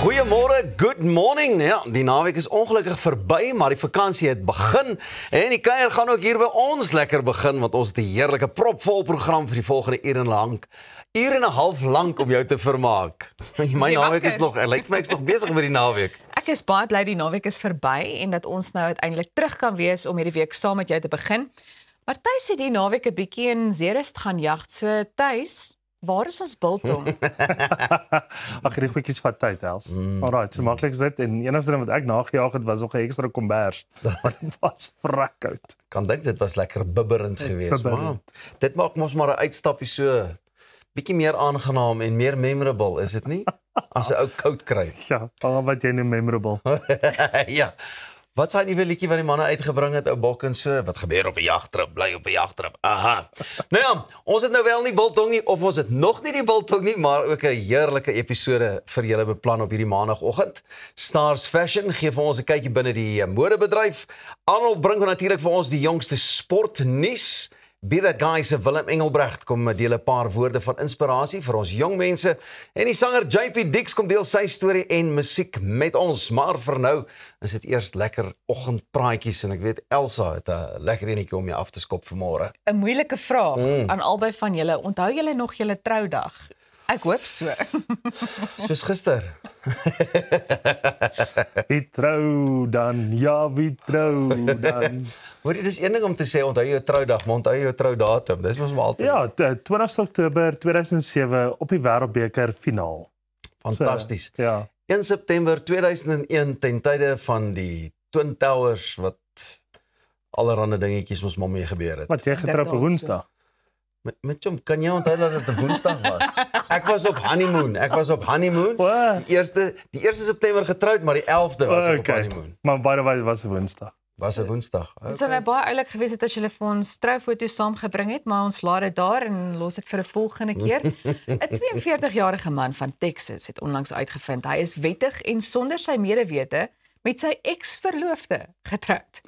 Goeiemôre, good morning. Ja, die naweek is ongelukkig verby, maar die vakansie het begin en die kuier gaan ook hier by ons lekker begin, want ons het 'n heerlike propvol program vir die volgende uur en 'n half lank om jou te vermaak. My naweek is nog, lyk vir my ek's nog besig met die naweek. Ek is baie bly die naweek is verby en dat ons nou uiteindelik terug kan wees om hierdie week saam met jou te begin. Maar Thys het die naweek 'n bietjie in Zeerust gaan jag. So Thys, waar is ons biltong? Ag, die goedjies vat tyd, Els. Alraai, so maklik is dit. En enigste ding wat ek nagejaag het was nog 'n ekstra kombers. Maar dit was vrek koud. Kan dink dit was lekker bibberend geweest, maar dit maak mos maar 'n uitstappie so bietjie meer aangenaam en meer memorable, is dit nie? As 'n ou koud kry. Ja, al wat jy noem memorable. Ja. Wat is daai nuwe liedjie wat die manne uitgebring het, ou Bok en so? Wat gebeur op 'n jagtrip? Bly op 'n jagtrip. Aha. Nou ja, ons het nou wel nie biltong nie, of ons het nog nie die biltong nie, maar ook 'n heerlike episode vir julle beplan op hierdie maandagooggend. Stars Fashion gee vir ons 'n kykie binne die modebedryf. Arnold bring natuurlik vir ons die jongste sportnuus. Be That Guy se Willem Engelbrecht kom deel 'n paar woorde van inspirasie vir ons jong mense en die sanger JP Dix kom deel sy storie en musiek met ons. Maar vir nou is dit eers lekker oggendpraatjies en ek weet Elsa het 'n lekker enetjie om jou af te skop vanmôre. 'n Moeilike vraag aan albei van julle. Onthou julle nog julle troudag? Ek hoop so. Soos gister. Wie trou dan? Ja, wie trou dan? Hoor jy, dis een ding om te sê onthou jou troudag, maar onthou jou troudatum. Dis mos maar altyd. Ja, 20 Oktober 2007 op die Wêreldbeker finaal. Fantasties. So, ja. 1 September 2001 ten tye van die Twin Towers wat allerhande dingetjies mos maar mee gebeur het. Wat jy getrou op Woensdag? Met hom, kan jy onthou dat dit 'n Woensdag was? Ek was op honeymoon. Die 1 September getroud, maar die 11de was ek op honeymoon. Maar by the way, was 'n Woensdag. Was 'n Woensdag. Dit sou nou baie oulik gewees het as julle vir ons troufoto's saamgebring het, maar ons laat dit daar en los dit vir 'n volgende keer. 'n 42-jarige man van Texas het onlangs uitgevind hy is wettig en sonder sy medewete met sy ex-verloofde getroud.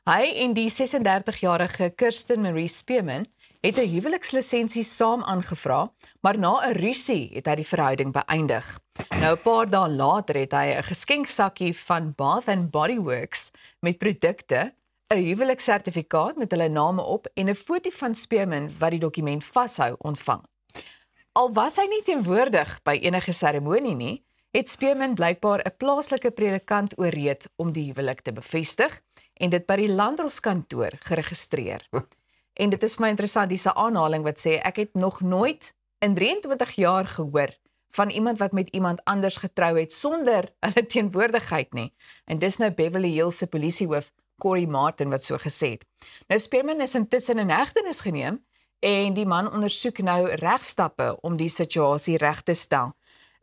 Hy en die 36-jarige Kirsten Marie Spearman het 'n huwelikslisensie saam aangevra, maar na 'n rusie het hy die verhouding beëindig. Nou 'n paar dae later het hy 'n geskenksakkie van Bath and Body Works met produkte, 'n huweliksertifikaat met hulle name op en 'n foto van Spearman wat die dokument vashou ontvang. Al was hy nie teenwoordig by enige seremonie nie, het Spearman blykbaar 'n plaaslike predikant ooreed om die huwelik te bevestig en dit by die landdroskantoor geregistreer. En dit is vir my interessant, dis 'n aanhaling wat sê ek het nog nooit in 23 jaar gehoor van iemand wat met iemand anders getrou het sonder hulle teenwoordigheid nie. En dis nou Beverly Hills se polisiehoof Corey Martin wat so gesê het. Nou Spearman is intussen in hegtenis geneem en die man ondersoek nou regstappe om die situasie reg te stel.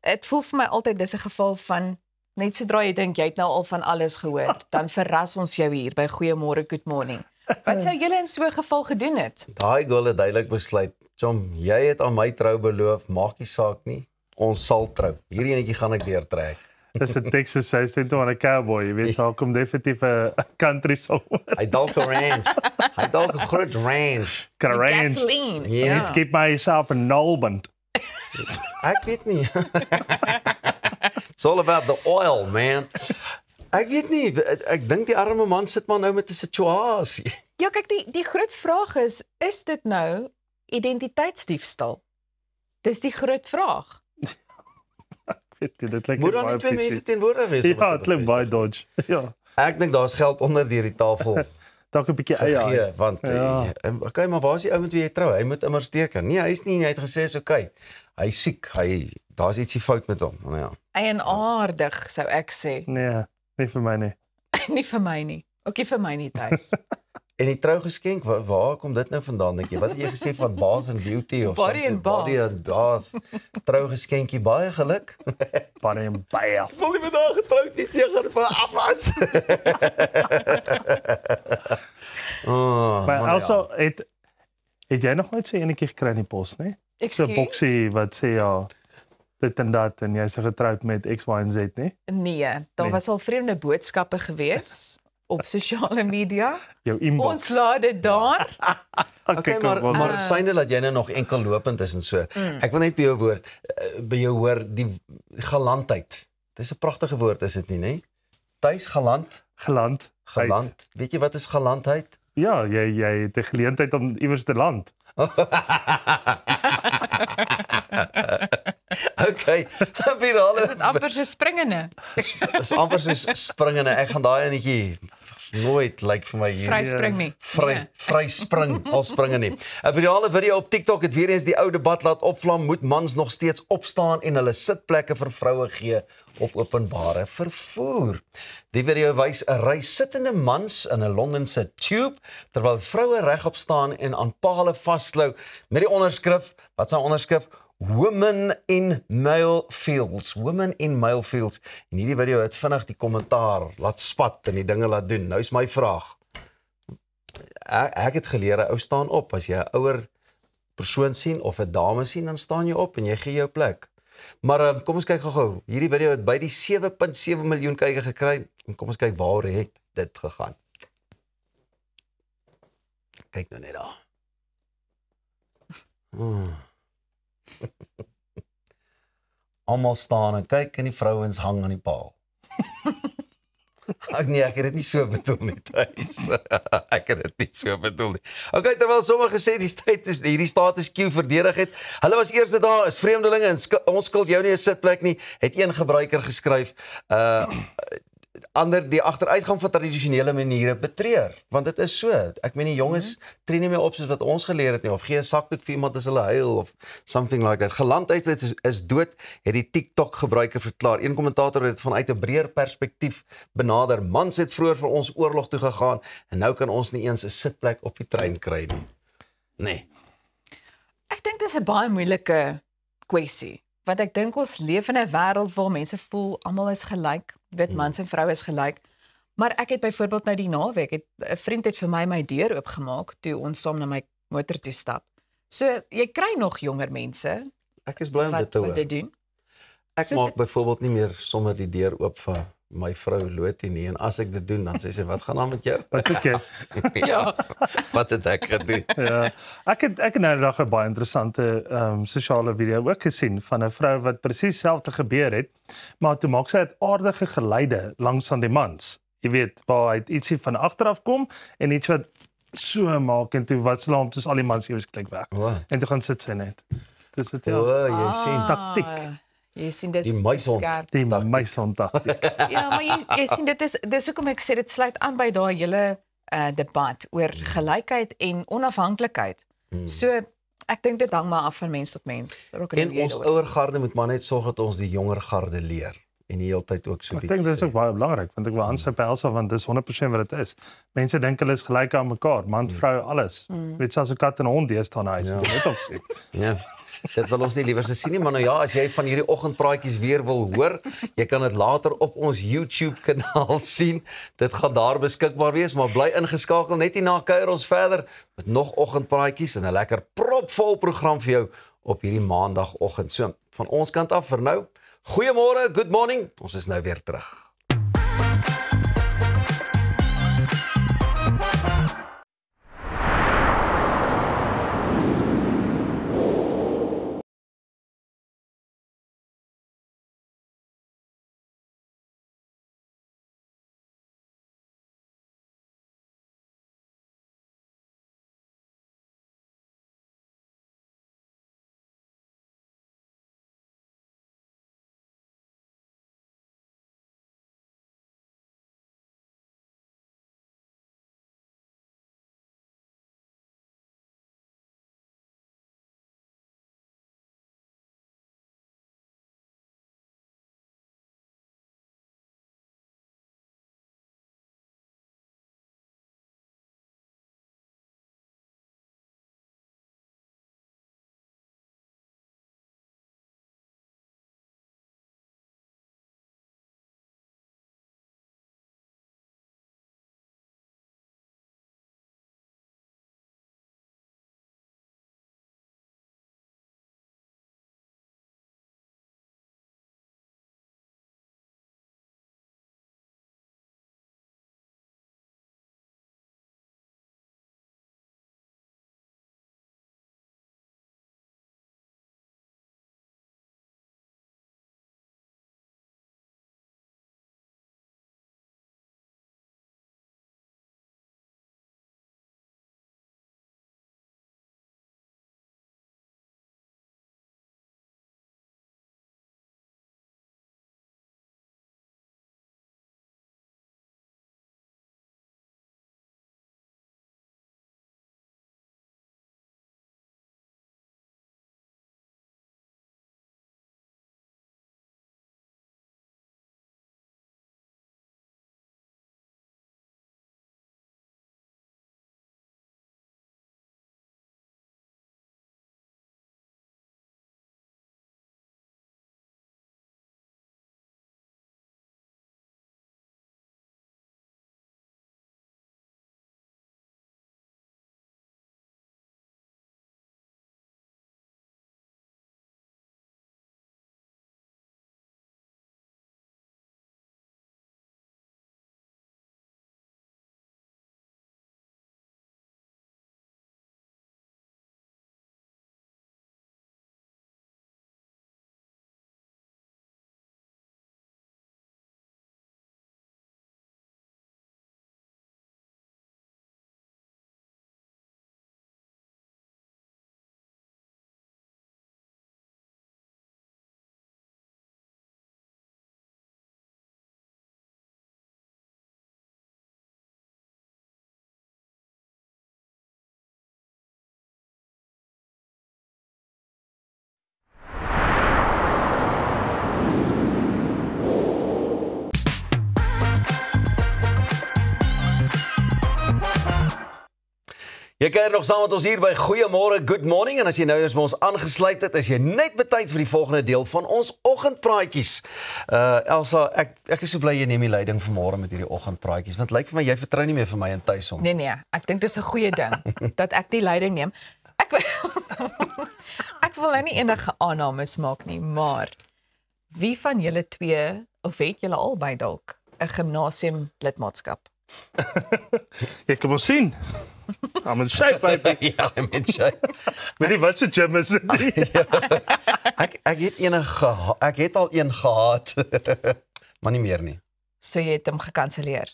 Dit voel vir my altyd dis 'n geval van net sodra jy dink jy het nou al van alles gehoor, dan verras ons jou hier by Goeiemôre, Good Morning. Wat sou julle in so 'n geval gedoen het? Daai girl het duidelik besluit, "Chom, jy het aan my trou beloof, maak nie saak nie. Ons sal trou. Hierdie enetjie gaan ek deurtrek." Dis 'n Texas accent van 'n cowboy. Jy weet, sal kom definitief 'n country song. Hy dalk 'n range. Hy dalk 'n groot range. Got a range. Gasoline. Ja. I need to keep myself a Nolband. Ek weet nie. It's all about the oil, man. Ek weet nie, ek dink die arme man sit maar nou met 'n situasie. Ja, kyk, die groot vraag is dit nou identiteitsdiefstal? Dis die groot vraag. Weet jy, dit klink Moet dan nie twee mense teenwoordig wees? Ja, dit klink baie dodge. Ja. Ek dink daar's geld onder deur die tafel. Dalk 'n bietjie eie. Want okay, maar waar is die ou met wie jy trou? Hy moet immers teken. Nee, hy's nie, hy het gesê is okay. Hy's siek. Daar's ietsie fout met hom. Nou ja. Eienaardig sou ek sê. Nee, nie vir my nie. Nie vir my nie. Ook nie vir my nie, Thys. En die trougeskenk, waar kom dit nou vandaan dink jy? Wat het jy gesê van Bath and Beauty of Body and Bath. Body and Bath. Trougeskenkie, baie geluk. Body and Bath. Ek wil nie met haar getroud wees nie, ek gaan vir afwas. Maar also het jy nog nooit so enetjie gekry in die pos, nee? So 'n boksie wat sê ja, dit en dat en jy's getroud met X, Y en Z, nee? Nee, daar was al vreemde boodskappe gewees op sosiale media. Jou inbox. Ons laat dit daar. Okay, maar synde dat jy nou nog enkel lopend is en so. Ek wil net by jou hoor die galantheid Dis 'n pragtige woord is dit nie, nê? Tuis galant. Geland. Galant. Weet jy wat is galantheid? Ja, jy het 'n geleentheid om iewers te land. Okay, virale. Is dit amper so springende? Dis amper soos springende. Ek gaan daai enetjie nooit lyk vir my hier. Vryspring nie. Vry spring, al springe nie. 'n Virale video op TikTok het weer eens die ou debat laat opvlam, moet mans nog steeds opstaan en hulle sitplekke vir vroue gee op openbare vervoer. Die video wys 'n ry sittende mans in 'n Londense tube terwyl vroue regop staan en aan pale vasklou met die onderskrif, wat is 'n onderskrif? Women in male fields. Women in male fields. En hierdie video het vinnig die kommentaar laat spat en die dinge laat doen. Nou is my vraag. Ek het geleer, 'n ou staan op. As jy 'n ouer persoon sien of 'n dame sien, dan staan jy op en jy gee jou plek. Maar kom ons kyk gou-gou. Hierdie video het by die 7.7 miljoen kykie gekry. En kom ons kyk waar het dit gegaan. Kyk nou net daar. Almal staan en kyk en die vrouens hang aan die paal. Ek het dit nie so bedoel nie, Thys. Ek het dit nie so bedoel nie. Okay, terwyl sommige sê hierdie status quo verdedig het. Hulle was eerste daar, is vreemdelinge en ons skuld jou nie 'n sitplek nie, het een gebruiker geskryf. Ander die agteruitgang van tradisionele maniere betreur, want dit is so. Ek meen die jonges tree nie meer op soos wat ons geleer het nie, of gee 'n sakdoek vir iemand as hulle huil of something like that. Gelandheid is dood, het die TikTok gebruiker verklaar. Een kommentator het dit vanuit 'n breër perspektief benader. Mans het vroeër vir ons oorlog toe gegaan en nou kan ons nie eens 'n sitplek op die trein kry nie. Nee. Ek dink dis 'n baie moeilike kwessie, want ek dink ons leef in 'n wêreld waar mense voel almal is gelyk. Weet mans en vroue is gelyk. Maar ek het byvoorbeeld nou die naweek, 'n vriend het vir my deur oopgemaak toe ons saam na my motor toe stap. So jy kry nog jonger mense. Ek is bly om dit te hoor. Wat dit doen. Ek maak byvoorbeeld nie meer sommer die deur oop vir my vrou Lotie nie, en as ek dit doen dan sê sy, wat gaan aan met jou? Wat sê jy? Ja. Wat het ek gedoen? Ja. Ek het nou 'n dag 'n baie interessante sosiale video ook gesien van 'n vrou wat presies dieselfde gebeur het, maar toe maak sy het aardige geluide langs aan die mans. Jy weet, waar hy ietsie van agteraf kom en iets wat so maak en toe wat slaam soos al die mans eers klik weg. Wow. En toe gaan sit sy net. Dis dit ja. O, jy sien taktiek. Jy sien dit die muishond. Die muishond taktiek. Ja, maar jy sien dis hoekom ek sê dit sluit aan by daai hele debat oor gelykheid en onafhanklikheid. So ek dink dit hang maar af van mens tot mens. En ons ouer garde moet maar net sorg dat ons die jonger garde leer en die hele tyd ook so bietjie. Ek dink dit is ook baie belangrik want ek wil aansluit by Elsa want dis 100% wat dit is. Mense dink hulle is gelyk aan mekaar, man, vrou, alles. Weet selfs 'n kat en 'n hond deesdae in huis, dit ook sê. Ja. Dit wil ons nie liewer sien nie, maar nou ja, as jy van hierdie oggendpraatjies weer wil hoor, jy kan dit later op ons YouTube kanaal sien. Dit gaan daar beskikbaar wees, maar bly ingeskakel net hierna kuier ons verder met nog oggendpraatjies en 'n lekker propvol program vir jou op hierdie maandagooggend. So, van ons kant af vir nou, goeiemôre, good morning. Ons is nou weer terug. Jy kuier nog saam met ons hier by Goeiemôre, Good Morning en as jy nou eers by ons aangesluit het, is jy net betyds vir die volgende deel van ons oggendpraatjies. Elsa, ek is so bly jy neem die leiding vanmôre met hierdie oggendpraatjies, want lyk vir my jy vertrou nie meer vir my in tuisom. Nee, ek dink dis 'n goeie ding dat ek die leiding neem. Ek wil nou nie enige aannames maak nie, maar wie van julle twee of het julle albei dalk 'n gimnasium lidmaatskap? Jy kan ons sien. I'm in shape, baby. Ja, I'm in shape. Weet jy wat se gym is dit? Ek het al een gehad, maar nie meer nie. So jy het hom gekanselleer.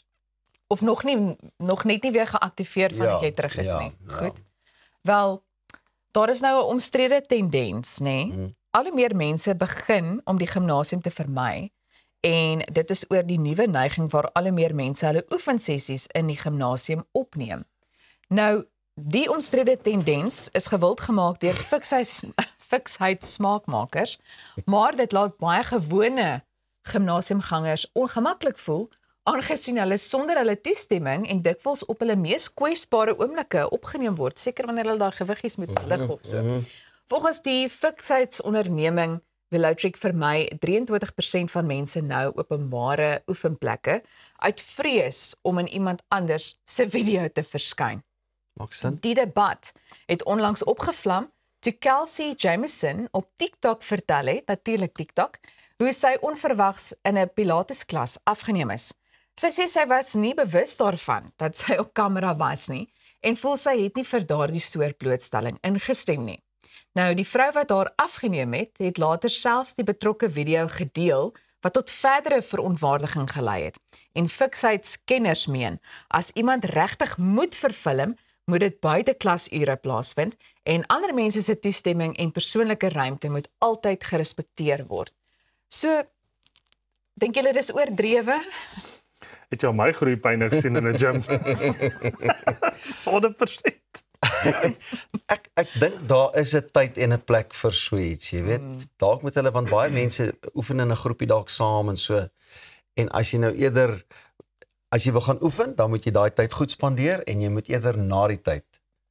Of nog net nie weer geaktiveer vandat jy terug is nie. Goed. Wel, daar is nou 'n omstrede tendens, nê? Al hoe meer mense begin om die gimnasium te vermy en dit is oor die nuwe neiging waar al hoe meer mense hulle oefensessies in die gimnasium opneem. Nou, die omstrede tendens is gewild gemaak deur fiksheidsmaakmakers, maar dit laat baie gewone gimnasiumgangers ongemaklik voel, aangesien hulle sonder hulle toestemming en dikwels op hulle mees kwesbare oomblikke opgeneem word, seker wanneer hulle daai gewiggies moet lig of so. Volgens die fiksheidonderneming Velotric vermy 23% van mense nou openbare oefenplekke uit vrees om in iemand anders se video te verskyn. Maak sin. Die debat het onlangs opgevlam toe Kelsey Jameson op TikTok vertel het, natuurlik TikTok, hoe sy onverwags in 'n Pilatesklas afgeneem is. Sy sê sy was nie bewus daarvan dat sy op kamera was nie en voel sy het nie vir daardie soort blootstelling ingestem nie. Nou, die vrou wat haar afgeneem het later selfs die betrokke video gedeel wat tot verdere verontwaardiging gelei het. En fiksheidskenners meen, as iemand regtig moet verfilm, moet dit buite klasure plaasvind en ander mense se toestemming en persoonlike ruimte moet altyd gerespekteer word. So, dink julle dis oordrewe? Het jy my groeipyne gesien in 'n gym? 100%. Ek dink daar is 'n tyd en 'n plek vir so iets, jy weet. Dalk met hulle, want baie mense oefen in 'n groepie dalk saam en so. En as jy nou eerder, as jy wil gaan oefen, dan moet jy daai tyd goed spandeer en jy moet eerder na die tyd.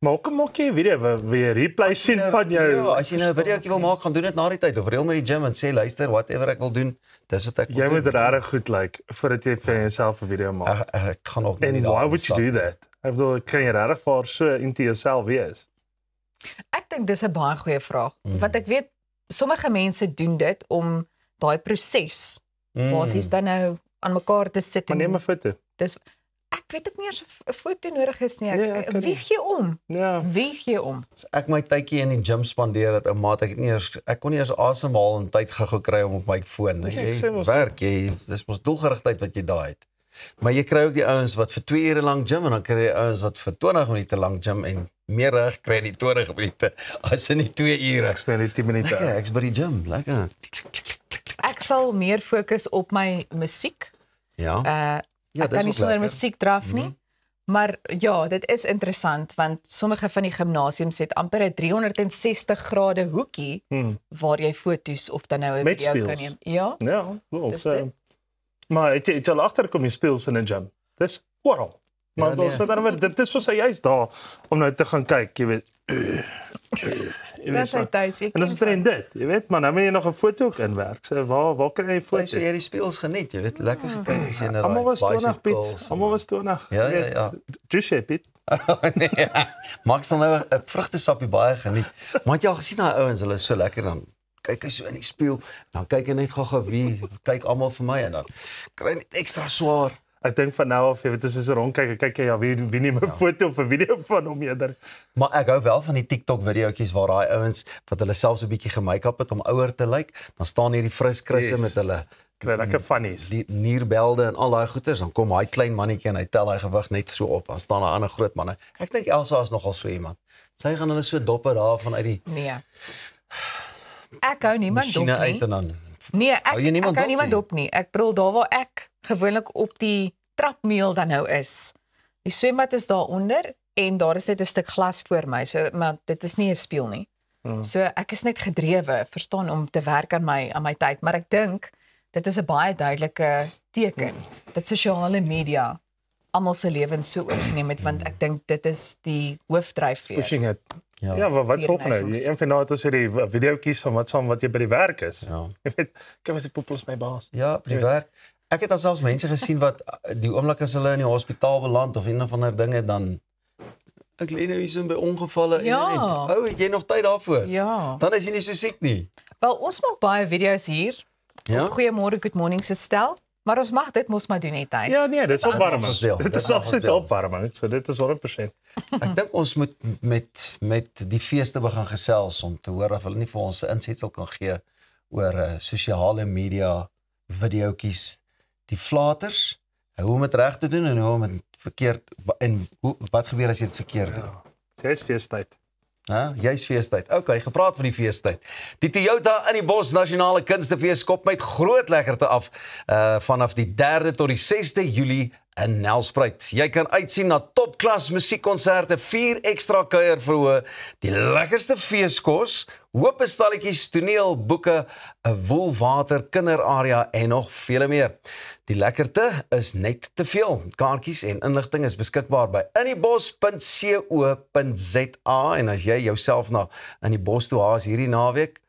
Maar hoekom maak jy 'n video weer replay sien van jou? Ja, as jy nou 'n videoetjie wil maak, gaan doen dit na die tyd of reël met die gym en sê luister, whatever ek wil doen, dis wat ek wil Jy doen. moet regtig goed lyk voordat jy vir jouself 'n video maak. Ek gaan ook En why would you do that? Ek bedoel, kan jy regtig vir so into yourself wees? Ek dink dis 'n baie goeie vraag. Want ek weet sommige mense doen dit om daai proses basies dan nou aan mekaar te sit Maar neem 'n foto. Dis ek weet ook nie eers of 'n foto nodig is nie. Nee, ek kan Wie nie. gee om? Ja. Wie gee om? As ek my tydjie in die gym spandeer het, ou maat, ek kon nie eers asemhaal en tyd gou kry om op my foon. Ek Jy sê mos- werk, dis mos doelgerigtheid wat jy daai het. Maar jy kry ook die ouens wat vir 2 ure lank gym en dan kry jy ouens wat vir 20 minute lank gym en meer reg kry in die 20 minute as in die 2 ure. Ek speel net 10 minute. Lekker, ek's by die gym, lekker. Ek sal meer fokus op my musiek. Ja. Ja, Ek kan nie sonder musiek draf nie. Maar ja, dit is interessant want sommige van die gimnasiums het amper 'n 360 grade hoekie waar jy foto's of dan nou 'n Met video kan speels. neem. Ja. Ja, wel. Dis dit. Maar het jy al agterkom jy speel in 'n gym? Dis oral. Maar nee. ons weet dan dit is vir sy juist daar om nou te gaan kyk, jy weet. Daar sy tuis. En dis trend dit, jy weet, maar nou moet jy nog 'n foto ook inwerk. So waar kry jy 'n foto? So jy die speels geniet, jy weet, lekker gekyk as jy na Almal was 20 Piet. bicycles Almal was 20. Ja, jy weet. ja. Juice Piet. Nee, Max dan nou 'n vrugtesappie baie geniet. Maar het jy al gesien daai ouens, hulle is so lekker dan kyk hy so in die spieël, dan kyk hy net gou wie kyk almal vir my en dan kry hy net ekstra swaar. Ek dink van nou af, jy weet, as jy so rondkyk, kyk jy ja, wie neem 'n foto of 'n video van hom eerder. Maar ek hou wel van die TikTok videoetjies waar daai ouens wat hulle self so 'n bietjie gemake-up het om ouer te lyk, dan staan hier die friskrisse Yes. met hulle Kry lekker funnies. die nierbelde en al daai goeters, dan kom hy klein mannetjie en hy tel hy gewig net so op, dan staan daar ander groot manne. Ek dink Elsa is nogal so iemand. Sy gaan hulle so doppe daar van uit die Nee. Ek hou niemand dop masjiene uit nie. en dan Nee, Hou jy niemand ek hou dop niemand nie? dop nie. Ek bedoel daar waar ek gewoonlik op die trapmeel dan nou is. Die swembad is daaronder en daar is net 'n stuk glas voor my. So maar dit is nie 'n spieël nie. So ek is net gedrewe, verstaan, om te werk aan my tyd, maar ek dink dit is 'n baie duidelike teken dat sosiale media almal se lewens so oorgeneem het, want ek dink dit is die hoofdryfveer. Pushing it. Ja. Ja, wat Vier volgende? neigings. Een van nou het ons hierdie videoetjies van wat jy by die werk is. Ja. Jy weet, kyk wat die poepels my baas. Ja, by die werk. Ek het alselfs mense gesien wat die oomblik as hulle in die hospitaal beland of een of ander dinge dan ek lê nou hier by ongevalle Ja. en ou, het jy nog tyd daarvoor? Ja. Dan is jy nie so siek nie. Wel, ons maak baie video's hier. Ja. Op Goeiemôre, Good Morning se stel, maar ons mag dit mos maar doen net tyd. Ja, nee, dit is opwarming. afgespeeld. Dit Dit is is absoluut afgespeeld. opwarming. So dit is 100%. Ek dink ons moet met die feeste begin gesels om te hoor of hulle nie vir ons 'n insetsel kan gee oor sosiale media videoetjies, die flaters, hoe om dit reg te doen en hoe om dit verkeerd en wat gebeur as jy dit verkeerd doen. Ja. Jy is feestyd. Jy's feestyd. Okay, gepraat van die feestyd. Die Toyota in die Bos Nasionale Kunstefees skop met groot lekkerte af vanaf die 3de tot die 6de Julie in Nelspruit. Jy kan uitsien na topklas musiekkonserte, 4 ekstra kuierverhoë, die lekkerste feeskos, hoop stalletjies, toneel, boeke, 'n woelwater kinderarea en nog vele meer. Die lekkerte is net te veel. Kaartjies en inligting is beskikbaar by inniebos.co.za en as jy jouself na in die bos toe haas hierdie naweek,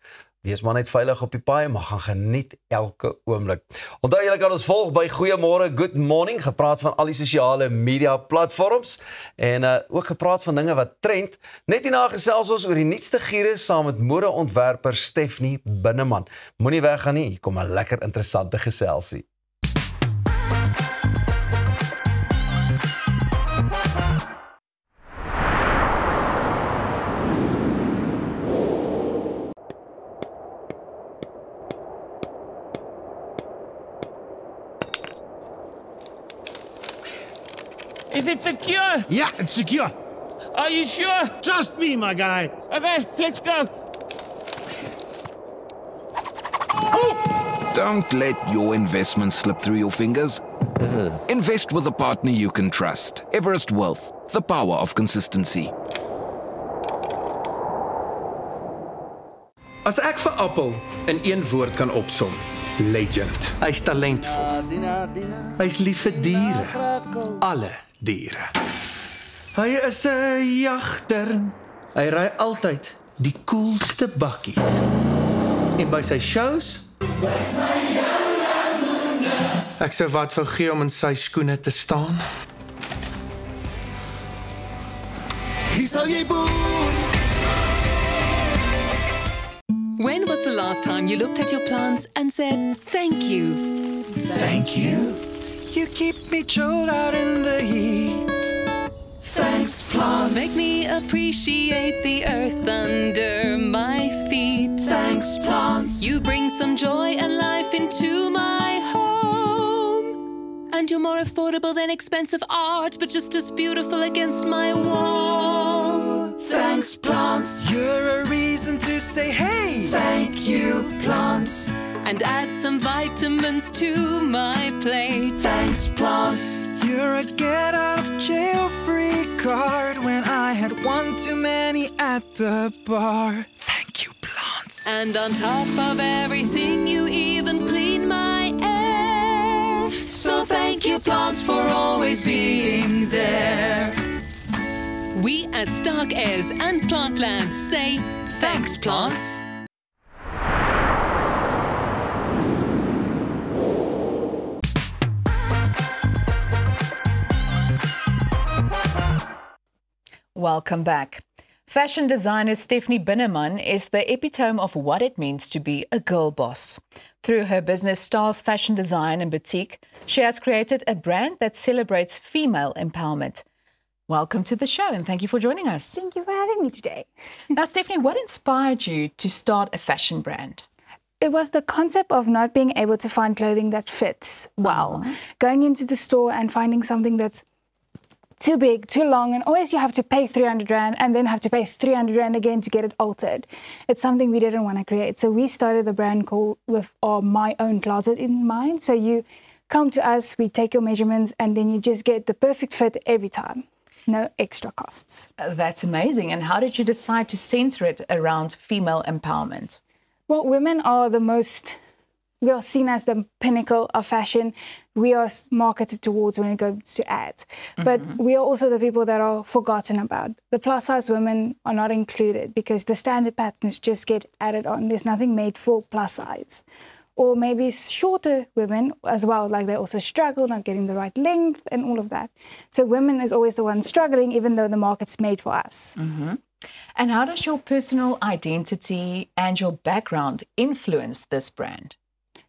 wees maar net veilig op die paai, maar gaan geniet elke oomblik. Onthou julle kan ons volg by Goeiemôre Good Morning, gepraat van al die sosiale media platforms en ook gepraat van dinge wat trend. Net hierna gesels ons oor die nuutste giere saam met modeontwerper Stephanie Binneman. Moenie weggaan nie, hier kom 'n lekker interessante geselsie. Is it secure? Yeah, it's secure. Are you sure? Trust me, my guy. Okay, let's go. Don't let your investment slip through your fingers. Invest with a partner you can trust. Everest Wealth, the power of consistency. As ek vir Appel in een woord kan opsom, legend. Hy's talentvol. Hy's lief vir diere. Alle diere. Hy is 'n jagter. Hy ry altyd die coolste bakkies. En by sy shows ek sou wat wou gee om in sy skoene te staan. Hier sal jy boer. When was the last time you looked at your plants and said, thank you? Thank you. You keep me chilled out in the heat. Thanks, plants. Make me appreciate the earth under my feet. Thanks, plants. You bring some joy and life into my home. And you're more affordable than expensive art, but just as beautiful against my wall. Thanks, plants. You're a reason to say, hey, thank you, plants. And add some vitamins to my plate. Thanks, plants. You're a get out of jail free card when I had one too many at the bar. Thank you, plants. And on top of everything, you even clean my air. So thank you, plants, for always being there. We as Stark Airs and Plantland say, thanks, plants. Welcome back. Fashion designer Stephanie Binneman is the epitome of what it means to be a girl boss. Through her business Stars Fashion Design and Boutique, she has created a brand that celebrates female empowerment. Welcome to the show and thank you for joining us. Thank you for having me today. Now, Stephanie, what inspired you to start a fashion brand? It was the concept of not being able to find clothing that fits well. Going into the store and finding something that's too big, too long, and always you have to pay 300 Rand and then have to pay 300 Rand again to get it altered. It's something we didn't want to create. So we started the brand called with my own closet in mind. So you come to us, we take your measurements, and then you just get the perfect fit every time. No extra costs. That's amazing. And how did you decide to center it around female empowerment? Well, women are the most we are seen as the pinnacle of fashion. We are marketed towards when it goes to ads. But we are also the people that are forgotten about. The plus size women are not included because the standard patterns just get added on. There's nothing made for plus size. Or maybe shorter women as well, like they also struggle not getting the right length and all of that. So women is always the one struggling, even though the market's made for us. And how does your personal identity and your background influence this brand?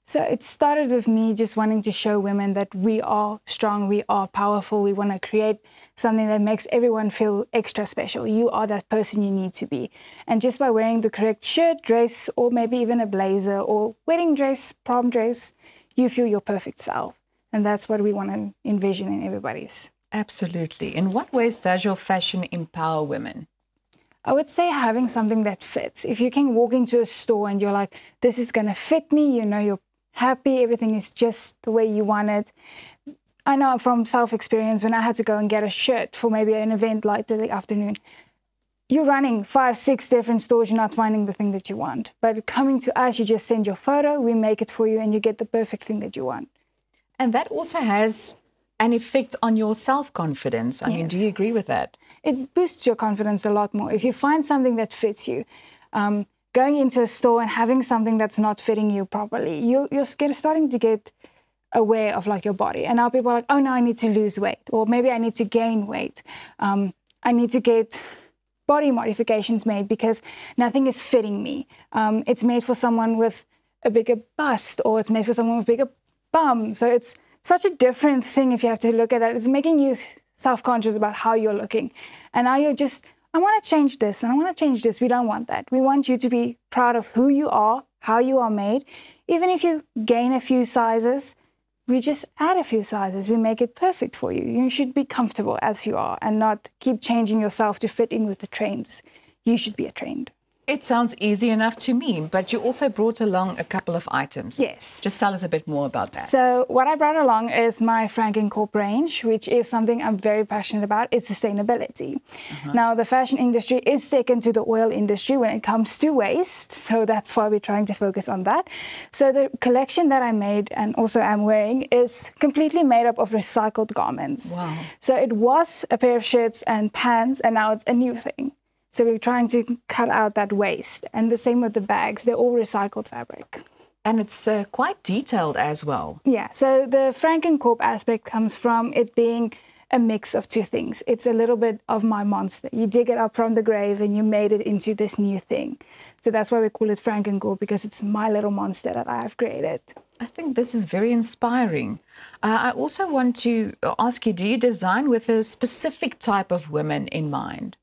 So it started with me just wanting to show women that we are strong, we are powerful, we want to create something that makes everyone feel extra special. You are that person you need to be. And just by wearing the correct shirt, dress, or maybe even a blazer or wedding dress, prom dress, you feel your perfect self. And that's what we want to envision in everybody's. Absolutely. In what ways does your fashion empower women? I would say having something that fits. If you can walk into a store and you're like, this is going to fit me, you know, you're happy, everything is just the way you want it. I know from self-experience, when I had to go and get a shirt for maybe an event like the afternoon, you're running 5, 6 different stores, you're not finding the thing that you want. But coming to us, you just send your photo, we make it for you, and you get the perfect thing that you want. And that also has an effect on your self-confidence. I mean, do you agree with that? It boosts your confidence a lot more. If you find something that fits you, going into a store and having something that's not fitting you properly, you're starting to get aware of like your body. And now people are like, oh no, I need to lose weight, or maybe I need to gain weight. I need to get body modifications made because nothing is fitting me. It's made for someone with a bigger bust, or it's made for someone with bigger bum. So it's such a different thing if you have to look at that. It's making you self-conscious about how you're looking. And now you're just, I want to change this and I want to change this. We don't want that. We want you to be proud of who you are, how you are made. Even if you gain a few sizes, we just add a few sizes. We make it perfect for you. You should be comfortable as you are and not keep changing yourself to fit in with the trends. You should be a trend. It sounds easy enough to me, but you also brought along a couple of items. Yes. Just tell us a bit more about that. So what I brought along is my Frankenkorp range, which is something I'm very passionate about. It's sustainability. Now, the fashion industry is second to the oil industry when it comes to waste. So that's why we're trying to focus on that. So the collection that I made and also I'm wearing is completely made up of recycled garments. Wow. So it was a pair of shirts and pants, and now it's a new thing. So we're trying to cut out that waste. And the same with the bags. They're all recycled fabric. And it's quite detailed as well. Yeah, so the Frankenkorp aspect comes from it being a mix of two things. It's a little bit of my monster. You dig it up from the grave and you made it into this new thing. So that's why we call it Frankenkorp, because it's my little monster that I have created. I think this is very inspiring. I also want to ask you, do you design with a specific type of women in mind?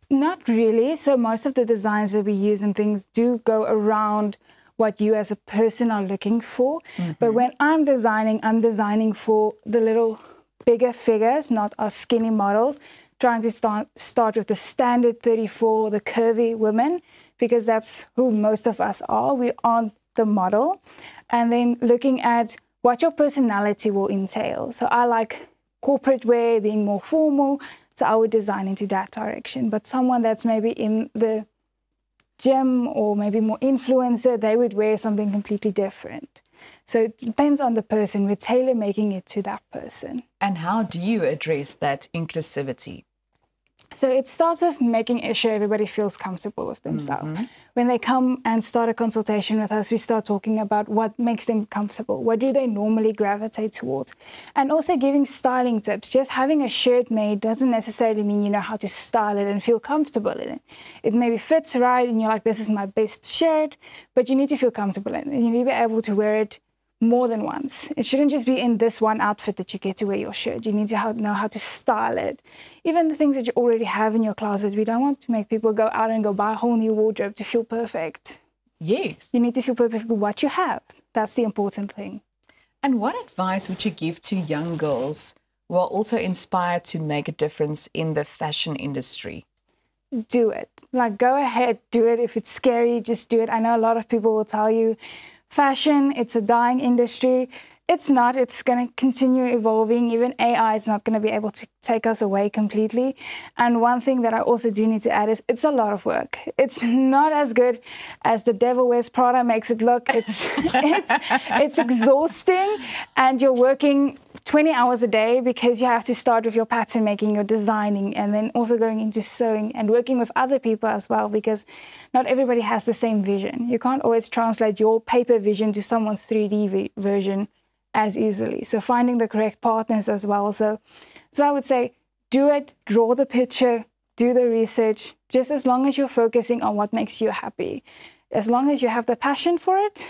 Not really. So most of the designs that we use and things do go around what you as a person are looking for. But when I'm designing for the little bigger figures, not our skinny models, trying to start with the standard 34, the curvy women, because that's who most of us are. We aren't the model. And then looking at what your personality will entail. So I like corporate wear, being more formal. So I would design into that direction. But someone that's maybe in the gym or maybe more influencer, they would wear something completely different. So it depends on the person. We're tailor making it to that person. And how do you address that inclusivity? So it starts with making sure everybody feels comfortable with themselves. When they come and start a consultation with us, we start talking about what makes them comfortable. What do they normally gravitate towards? And also giving styling tips. Just having a shirt made doesn't necessarily mean you know how to style it and feel comfortable in it. It maybe fits right and you're like, this is my best shirt, but you need to feel comfortable in it. You need to be able to wear it more than once. It shouldn't just be in this one outfit that you get to wear your shirt. You need to know how to style it. Even the things that you already have in your closet, we don't want to make people go out and go buy a whole new wardrobe to feel perfect. Yes. You need to feel perfect with what you have. That's the important thing. And what advice would you give to young girls who are also inspired to make a difference in the fashion industry? Do it. Like, go ahead, do it. If it's scary, just do it. I know a lot of people will tell you, fashion, it's a dying industry. It's not. It's going to continue evolving. Even AI is not going to be able to take us away completely. And one thing that I also do need to add is it's a lot of work. It's not as good as the Devil Wears Prada makes it look. It's exhausting, and you're working 20 hours a day because you have to start with your pattern making, your designing, and then also going into sewing and working with other people as well, because not everybody has the same vision. You can't always translate your paper vision to someone's 3D version as easily. So finding the correct partners as well. So I would say do it, draw the picture, do the research, just as long as you're focusing on what makes you happy. As long as you have the passion for it,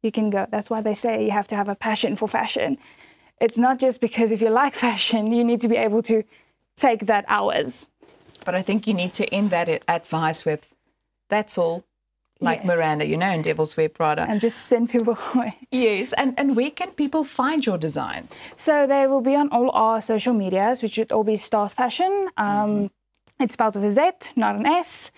you can go. That's why they say you have to have a passion for fashion. It's not just because if you like fashion, you need to be able to take that hours. But I think you need to end that advice with, that's all. Like yes. Miranda, in Devil's Wear Prada. And just send people away. Yes, and where can people find your designs? So they will be on all our social medias, which would all be Stars Fashion. It's spelled with a Z, not an S,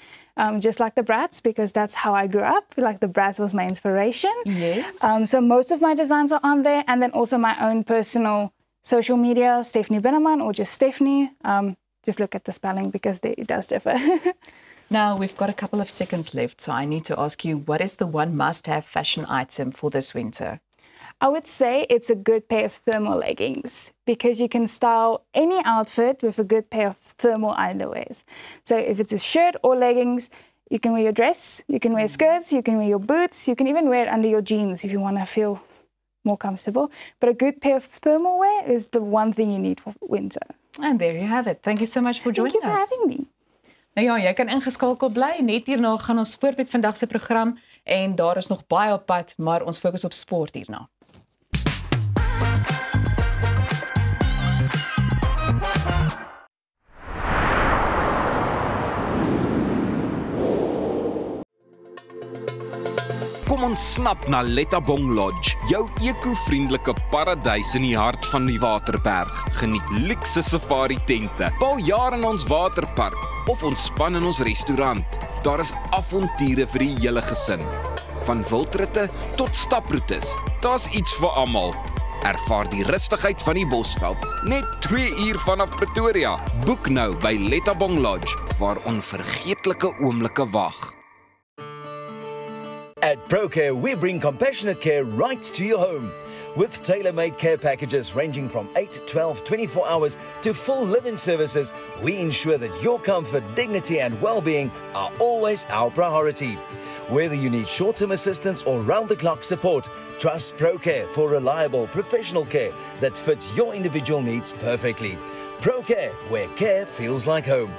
just like the Bratz, because that's how I grew up. Like the Bratz was my inspiration. Yeah. So most of my designs are on there, and then also my own personal social media, Stephanie Binneman, or just Stephanie. Just look at the spelling because it does differ. Now, we've got a couple of seconds left, so I need to ask you, what is the one must-have fashion item for this winter? I would say it's a good pair of thermal leggings, because you can style any outfit with a good pair of thermal underwears. So if it's a shirt or leggings, you can wear your dress, you can wear skirts, you can wear your boots, you can even wear it under your jeans if you want to feel more comfortable. But a good pair of thermal wear is the one thing you need for winter. And there you have it. Thank you so much for joining us. Thank you for having me. Nou ja, jy kan ingeskakel bly. Net hierna gaan ons voort met vandag se program en daar is nog baie op pad, maar ons fokus op sport hierna. Kom ons snap na Lettabong Lodge, jou eco-vriendelike paradys in die hart van die Waterberg. Geniet luukse safari tente, bou jaar in ons waterpark of ontspan in ons restaurant. Daar is avonture vir die hele gesin. Van wildritte tot staproetes, daar's iets vir almal. Ervaar die rustigheid van die Bosveld, net 2 uur vanaf Pretoria. Boek nou by Lettabong Lodge, waar onvergeetlike oomblikke wag. At ProCare, we bring compassionate care right to your home. With tailor-made care packages ranging from 8, 12, 24 hours to full live-in services, we ensure that your comfort, dignity and well-being are always our priority. Whether you need short-term assistance or round-the-clock support, trust ProCare for reliable, professional care that fits your individual needs perfectly. ProCare, where care feels like home.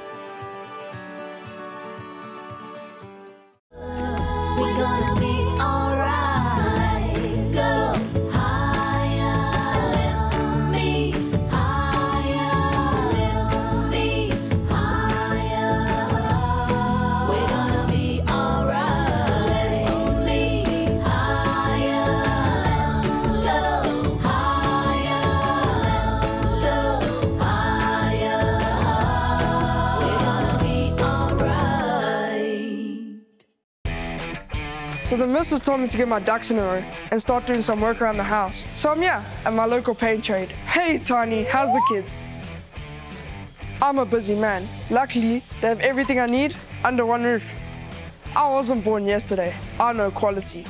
So the missus told me to get my ducks in a row and start doing some work around the house. So I'm here at my local paint trade. Hey Tiny, how's the kids? I'm a busy man. Luckily, they have everything I need under one roof. I wasn't born yesterday. I know quality.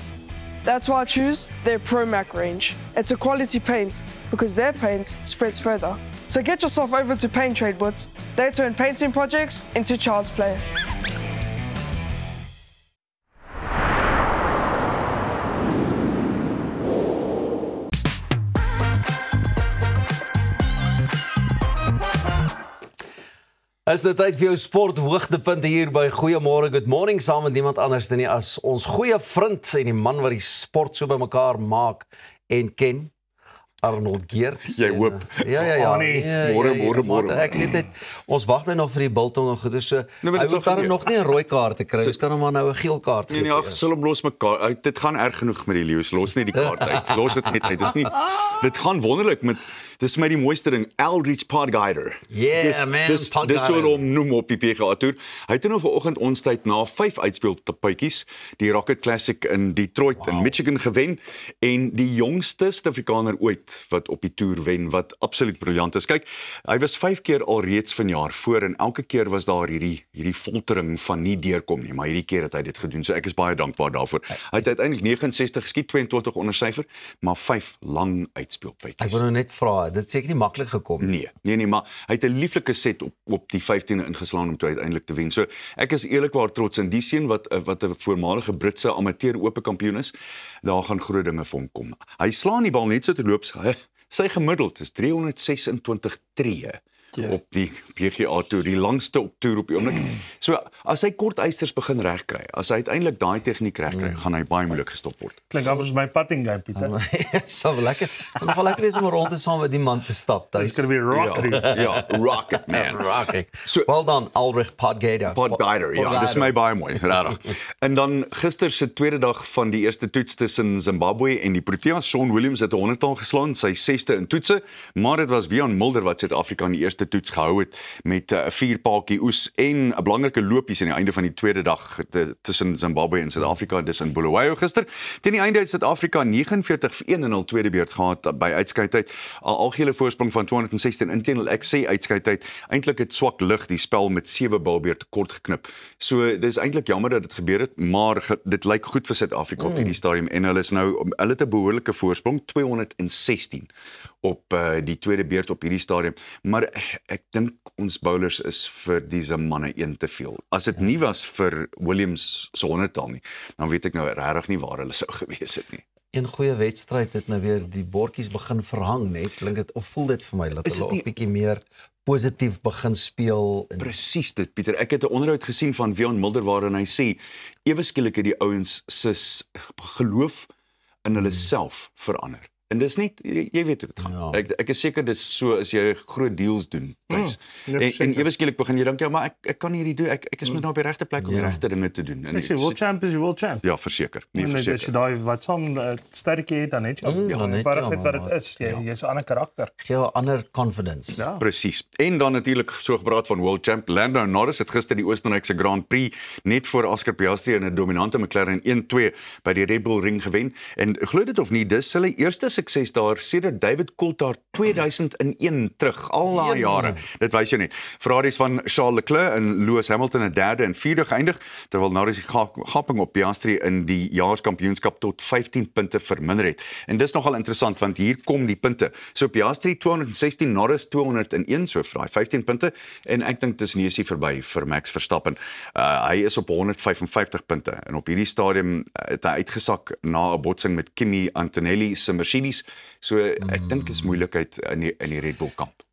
That's why I choose their ProMac range. It's a quality paint because their paint spreads further. So get yourself over to Paint Trade Boots. They turn painting projects into child's play. Is dit tyd vir jou sport hoogtepunte hier by Goeiemôre, Good Morning, saam met niemand anders dan nie as ons goeie vriend en die man wat die sport so bymekaar maak en ken, Arnold Geert. Jy hoop. Ja. Môre. Ek weet net, ons wag nou nog vir die biltong en goeie, so hy hoef daar nog nie 'n rooi kaart te kry, ons kan hom maar nou 'n geel kaart gee. Nee, ag, sal hom los mekaar. Dit gaan erg genoeg met die leeu's, los net die kaart uit. Los dit net uit. Dit gaan wonderlik met dis my die mooiste ding, Eldridge Podgider. Yeah, man, Dis so hom noem op die PGA Tour. Hy het nou vanoggend ons tyd na 5 uitspelpuitjies die Rocket Classic in Detroit in Michigan gewen en die jongste Suid-Afrikaner ooit wat op die toer wen wat absoluut briljant is. Kyk, hy was 5 keer alreeds vanjaar voor en elke keer was daar hierdie foltering van nie deurkom nie, maar hierdie keer het hy dit gedoen. So ek is baie dankbaar daarvoor. Hy het uiteindelik 69 geskiet, 22 onder syfer, maar 5 lang uitspelpuitjies. Ek wil nou net vra, dit seker nie maklik gekom nie. Nee, maar hy het 'n lieflike set op die 15de ingeslaan om toe uiteindelik te wen. So ek is eerlikwaar trots in die seun wat 'n voormalige Britse amateur ope kampioen is. Daar gaan groot dinge vir hom kom. Hy slaan die bal net so te loop. Sy gemiddeld is 326 tree. Op die PGA Tour, die langste op toer op die oomblik. So as hy kort eisters begin regkry, as hy uiteindelik daai tegniek regkry, gaan hy baie moeilik gestop word. Klink amper soos my putting game, Pieter. So lekker. So nogal lekker wees om rond te saam met die man te stap. It's going to be rocket. Ja, rocket man. Rocket. So, well done, Eldridge Podgider. Ja, dis my baie mooi, regtig. En dan gister se tweede dag van die eerste toets tussen Zimbabwe en die Proteas. Shaun Williams het 'n 100-tal geslaan, sy 6ste in toetse, maar dit was Wiaan Mulder wat Suid-Afrika in die eerste toets gehou het met 'n 4 paaltjie oes en 'n belangrike lopies aan die einde van die tweede dag tussen Zimbabwe en Suid-Afrika, dis in Bulawayo gister. Teen die einde het Suid-Afrika 49-1 in hul tweede beurt gehad by uitskeidtyd. 'n Algehele voorsprong van 216. Inteendeel, ek sê uitskeidtyd, eintlik het swak lig die spel met 7 balbeurte kort geknip. So dis eintlik jammer dat dit gebeur het, maar dit lyk goed vir Suid-Afrika op hierdie stadium en hulle het 'n behoorlike voorsprong, 216 op die tweede beurt op hierdie stadium, maar ek dink ons bowlers is vir die manne een te veel. As dit nie was vir Williams se 100-tal nie, dan weet ek nou regtig nie waar hulle sou gewees het nie. Een goeie wedstryd het nou weer die bordjies begin verhang, net klink dit of voel dit vir my dat hulle 'n bietjie meer positief begin speel. Presies dit, Pieter. Ek het 'n onderhoud gesien van Wiaan Mulder waarin hy sê ewe skielik het die ouens se geloof in hulle self verander. En dis net, jy weet hoe dit gaan. Ja. Ek is seker dis so as jy groot deals doen. En ewe skielik begin jy dink, ja, maar ek kan hierdie doen. Ek is met nou op die regte plek om die regte dinge te doen. En jy world champ is jy world champ. Ja, verseker. Nee, verseker. As jy daai wat saam sterkie het dan net jy. Wat dit is. Jy's 'n ander karakter. Gee 'n ander confidence. Ja. Presies. En dan natuurlik so gepraat van world champ Lando Norris het gister die Oostenrykse Grand Prix net voor Oscar Piastri in 'n dominante McLaren 1-2 by die Red Bull ring gewen. En glo dit of nie, dis hulle eerste sukses daar sedert David Coulthard 2001 terug, al daai jare. Dit wys jou net. Ferraris van Charles Leclerc en Lewis Hamilton 'n derde en vierde geëindig, terwyl Norris die gaping op Piastri in die jaarskampioenskap tot 15 punte verminder het. En dis nogal interessant want hier kom die punte. So Piastri 216, Norris 201, so vir daai 15 punte en ek dink dis neusie verby vir Max Verstappen. Hy is op 155 punte en op hierdie stadium het hy uitgesak na 'n botsing met Kimi Antonelli se Mercedes. So ek dink is moeilikheid in die Red Bull kamp.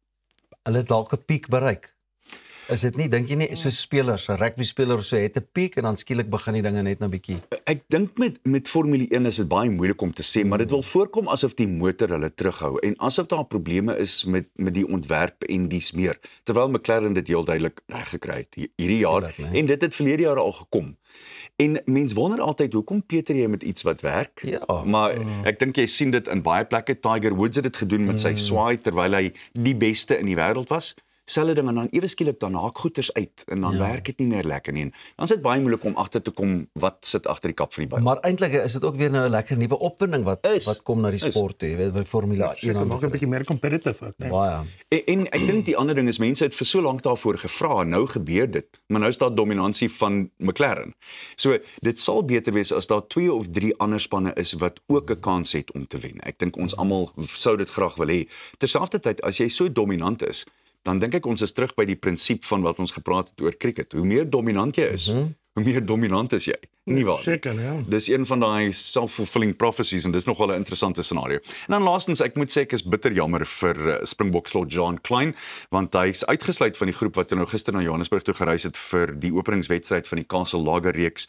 Hulle het dalk 'n piek bereik. Is dit nie, dink jy nie, soos spelers, 'n rugby speler of so het 'n piek en dan skielik begin die dinge net nou bietjie. Ek dink met Formule 1 is dit baie moeilik om te sê, maar dit wil voorkom asof die motor hulle terughou en asof daar probleme is met die ontwerp en dies meer. Terwyl McLaren dit heel duidelik reggekry het hierdie jaar en dit het verlede jare al gekom. En mens wonder altyd hoekom Peter jy met iets wat werk. Ja. Maar ek dink jy sien dit in baie plekke. Tiger Woods het dit gedoen met sy swaai terwyl hy die beste in die wêreld was. Selfde ding en dan ewe skielik dan haak goeters uit en dan werk dit nie meer lekker nie. Dan is dit baie moeilik om agter te kom wat sit agter die kap van die buik. Maar eintlik is dit ook weer nou 'n lekker nuwe opwinding wat kom na die sport toe, jy weet, by Formule 1 dan maak 'n bietjie meer competitive ook, né? Baie. En ek dink die ander ding is mense het vir so lank daarvoor gevra en nou gebeur dit. Maar nou is daar dominansie van McLaren. So dit sal beter wees as daar 2 of 3 ander spanne is wat ook 'n kans het om te wen. Ek dink ons almal sou dit graag wil hê. Terselfdertyd as jy so dominant is, dan dink ek ons is terug by die prinsip van wat ons gepraat het oor cricket. Hoe meer dominant jy is, hoe meer dominant is jy. Nie waar? Seker, ja. Dis een van daai self-fulfilling prophecies en dis nogal 'n interessante scenario. En dan laastens, ek moet sê ek is bitter jammer vir Springbok slot John Klein, want hy is uitgesluit van die groep wat nou gister na Johannesburg toe gereis het vir die openingswedstryd van die Castle Lager reeks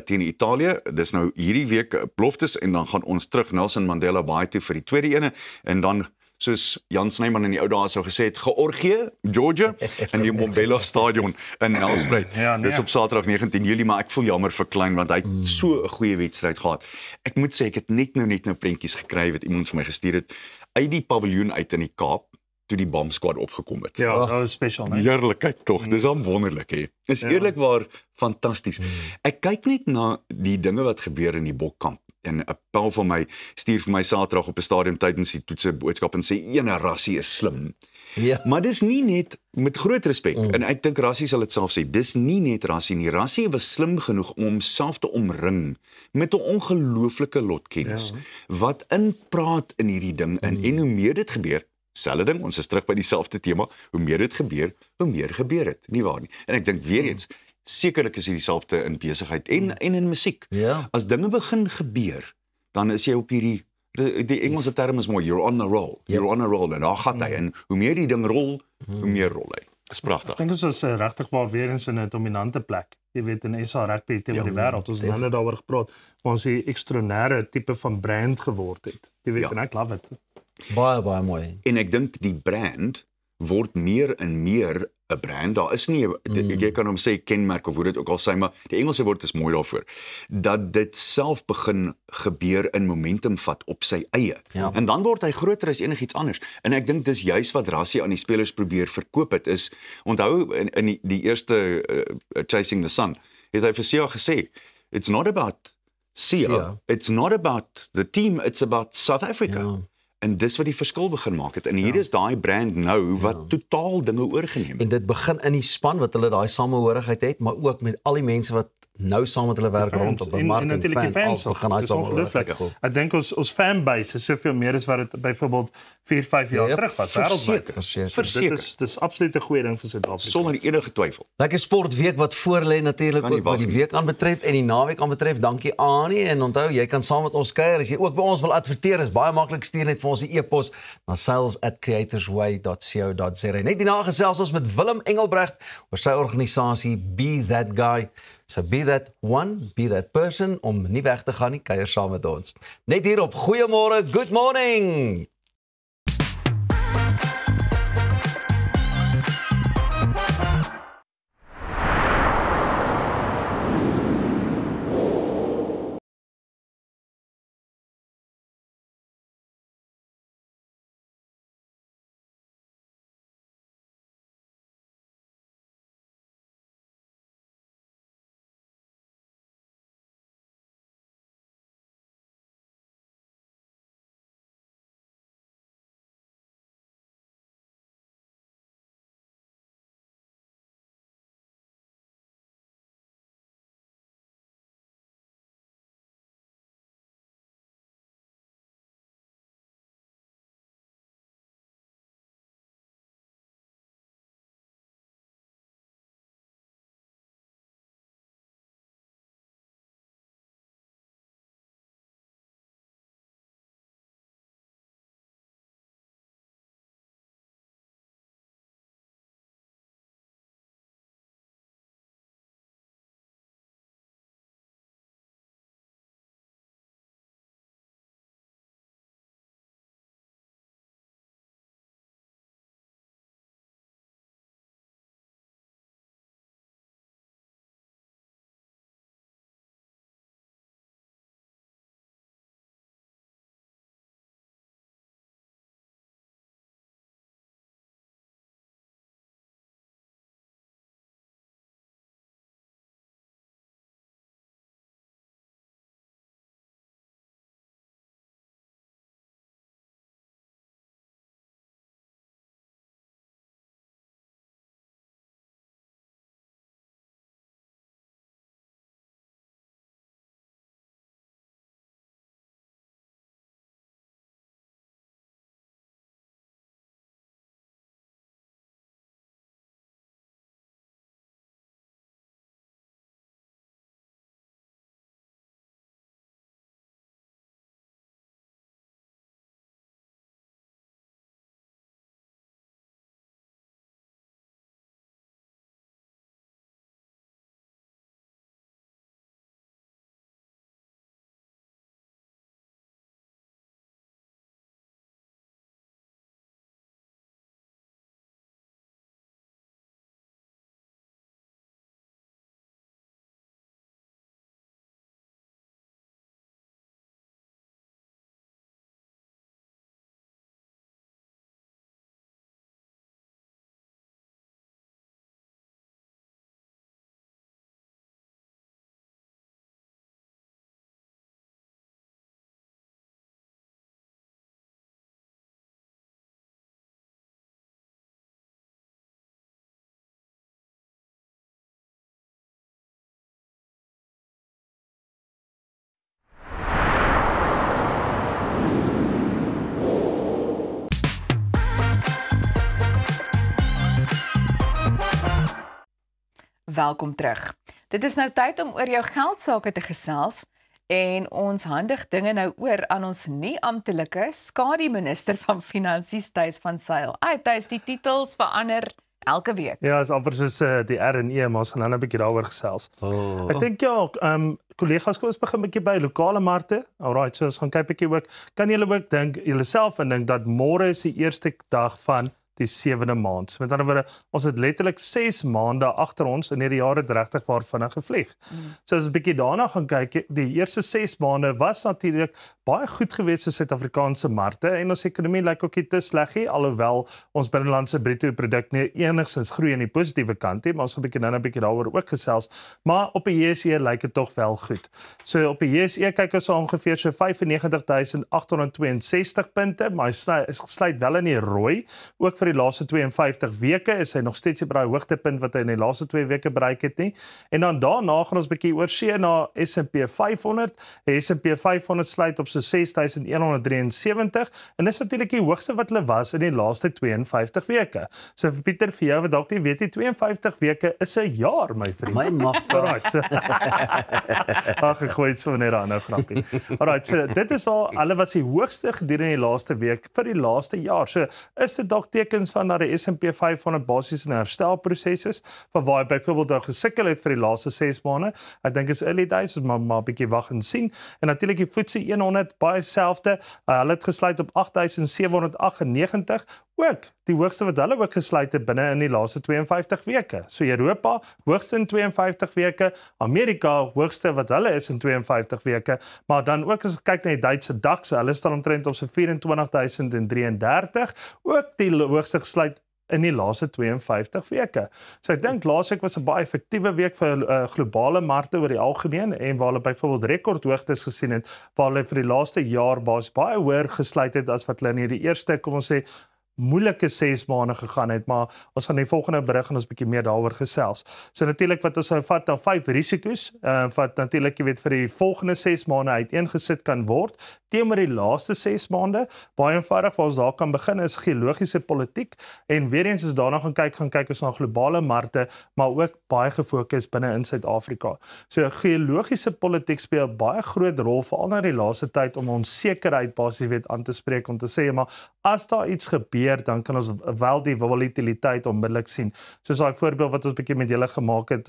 teen Italië. Dis nou hierdie week beloftes en dan gaan ons terug Nelson Mandela Bay toe vir die tweede ene en dan soos Jan Snyman in die ou dae sou gesê het, Georgië, Georgia, in die Mbombela Stadion in Nelspruit. Ja, nee. Dis op Saterdag 19 Julie, maar ek voel jammer vir Klein want hy het so 'n goeie wedstryd gehad. Ek moet sê ek het net nou prentjies gekry wat iemand vir my gestuur het uit die paviljoen uit in die Kaap toe die Bomb Squad opgekom het. Ja, dat was special, Die né? heerlikheid tog, dis dan wonderlik hè. Is eerlikwaar fantasties. Ek kyk net na die dinge wat gebeur in die Bokkamp. En 'n pel van my stuur vir my Saterdag op 'n stadium tydens die toetse boodskap en sê ene rassie is slim. Ja. Maar dis nie net met groot respek en ek dink Rassie sal dit self sê. Dis nie net Rassie nie. Rassie was slim genoeg om homself te omring met 'n ongelooflike lotkennis wat inpraat in hierdie ding en hoe meer dit gebeur, selfde ding, ons is terug by dieselfde tema, hoe meer dit gebeur, hoe meer gebeur dit, nie waar nie. En ek dink weer eens sekerlik is dit dieselfde in besigheid en in musiek. Ja. As dinge begin gebeur, dan is jy op hierdie die Engelse term is mooi, you're on a roll. You're on a roll en daar gaan hy en hoe meer die ding rol, hoe meer rol hy. Dis pragtig. Ek dink ons is regtig waar weer eens in 'n dominante plek. Jy weet in SA rugby teenoor die wêreld. Ons het nou daaroor gepraat, waar ons 'n ekstraordinêre tipe van brand geword het. Jy weet en ek love it. Baie mooi. En ek dink die brand word meer en meer 'n brand. Daar is nie jy kan hom sê kenmerk of hoe dit ook al sê, maar die Engelse woord is mooi daarvoor. Dat dit self begin gebeur in momentum vat op sy eie. Ja. En dan word hy groter as enigiets anders. En ek dink dis juis wat Rassie aan die spelers probeer verkoop het is onthou in die eerste Chasing the Sun het hy vir Sia gesê, it's not about Sia, it's not about the team, it's about South Africa. Ja. En dis wat die verskil begin maak het. En hier is daai brand nou wat totaal dinge oorgeneem het. En dit begin in die span wat hulle daai samehorigheid het, maar ook met al die mense wat nou saam met hulle werk rondom bemarking en natuurlik die fans. begin hy ongelooflik. Ek dink ons fanbase is soveel meer as wat dit byvoorbeeld 4-5 jaar terug was wêreldwyd. Verseker. Dis absoluut 'n goeie ding vir Suid-Afrika. Sonder enige twyfel. Lekker sportweek wat voor lê natuurlik ook wat die week aanbetref en die naweek aanbetref. Dankie Annie en onthou jy kan saam met ons kuier as jy ook by ons wil adverteer. Is baie maklik, stuur net vir ons 'n e-pos na sales@creatorsway.co.za. Net hierna gesels ons met Willem Engelbrecht oor sy organisasie Be That Guy. So be that one, be that person om nie weg te gaan nie, kuier saam met ons. Net hier op Goeiemôre, good morning. welkom terug. Dit is nou tyd om oor jou geldsaake te gesels en ons handig dinge nou oor aan ons nie amptelike skademinister van Finansies Thys van Sail. Thys, die titels verander elke week. Ja, is amper soos die R&E, maar ons gaan nou 'n bietjie daaroor gesels. Ek dink ja, kollegas, kom ons begin 'n bietjie by lokale markte. Alright, so ons gaan kyk 'n bietjie ook, kan julle ook dink, julle self dink dat môre is die eerste dag van die 7de maand. So met ander woorde, ons het letterlik 6 maande agter ons en hierdie jaar het regtig waar vinnig gevlieg. So as ons 'n bietjie daarna gaan kyk, die eerste 6 maande was natuurlik baie goed geweest vir Suid-Afrikaanse markte en ons ekonomie lyk ook nie te sleg nie, alhoewel ons binnelandse bruto produk nie enigstens groei in die positiewe kant nie, maar ons gaan 'n bietjie daaroor ook gesels. Maar op die JSE lyk dit tog wel goed. So op die JSE kyk ons ongeveer so 95.862 punte, maar hy sluit wel in die rooi, ook vir die laaste 52 weke is hy nog steeds by daai hoogtepunt wat hy in die laaste 2 weke bereik het nie. En dan daarna gaan ons bietjie oorsee na S&P 500. Die S&P 500 sluit op so 6173 en dis natuurlik die hoogste wat hulle was in die laaste 52 weke. So vir Pieter, vir jou wat dalk nie weet nie, 52 weke is 'n jaar, my vriend. My magtig. Alright. So, ag, ek gooi so net aan nou grappie. Alright, so dit is al hulle was die hoogste gedurende die laaste week vir die laaste jaar. So is dit dalk tekens van dat die S&P 500 basies in 'n herstelproses is, van waar hy byvoorbeeld nou gesukkel het vir die laaste 6 maande. Ek dink is early days, maar 'n bietjie wag en sien. En natuurlik die FTSE 100 baie selfde. Hulle het gesluit op 8798, ook die hoogste wat hulle ook gesluit het binne in die laaste 52 weke. So Europa hoogste in 52 weke, Amerika hoogste wat hulle is in 52 weke, maar dan ook as ons kyk na die Duitse DAX, hulle staan omtrent op so 24033, ook die hoogste gesluit in die laaste 52 weke. So ek dink laasweek was 'n baie effektiewe week vir globale markte oor die algemeen en waar hulle byvoorbeeld rekordhoogtes gesien het, waar hulle vir die laaste jaar baie hoër gesluit het as wat hulle in hierdie eerste, kom ons sê, moeilike 6 maande gegaan het, maar ons gaan in die volgende berig en ons bietjie meer daaroor gesels. So natuurlik wat ons nou vat na 5 risiko's, wat natuurlik jy weet vir die volgende 6 maande uiteengesit kan word, teenoor die laaste 6 maande. Baie eenvoudig waar ons daar kan begin is geologiese politiek en weer eens as daarna gaan kyk ons na globale markte, maar ook baie gefokus binne in Suid-Afrika. So geologiese politiek speel baie groot rol veral na die laaste tyd om onsekerheid basies weet aan te spreek om te sê maar as daar iets gebeur dan kan ons wel die volatiliteit onmiddellik sien. Soos daai voorbeeld wat ons bietjie met julle gemaak het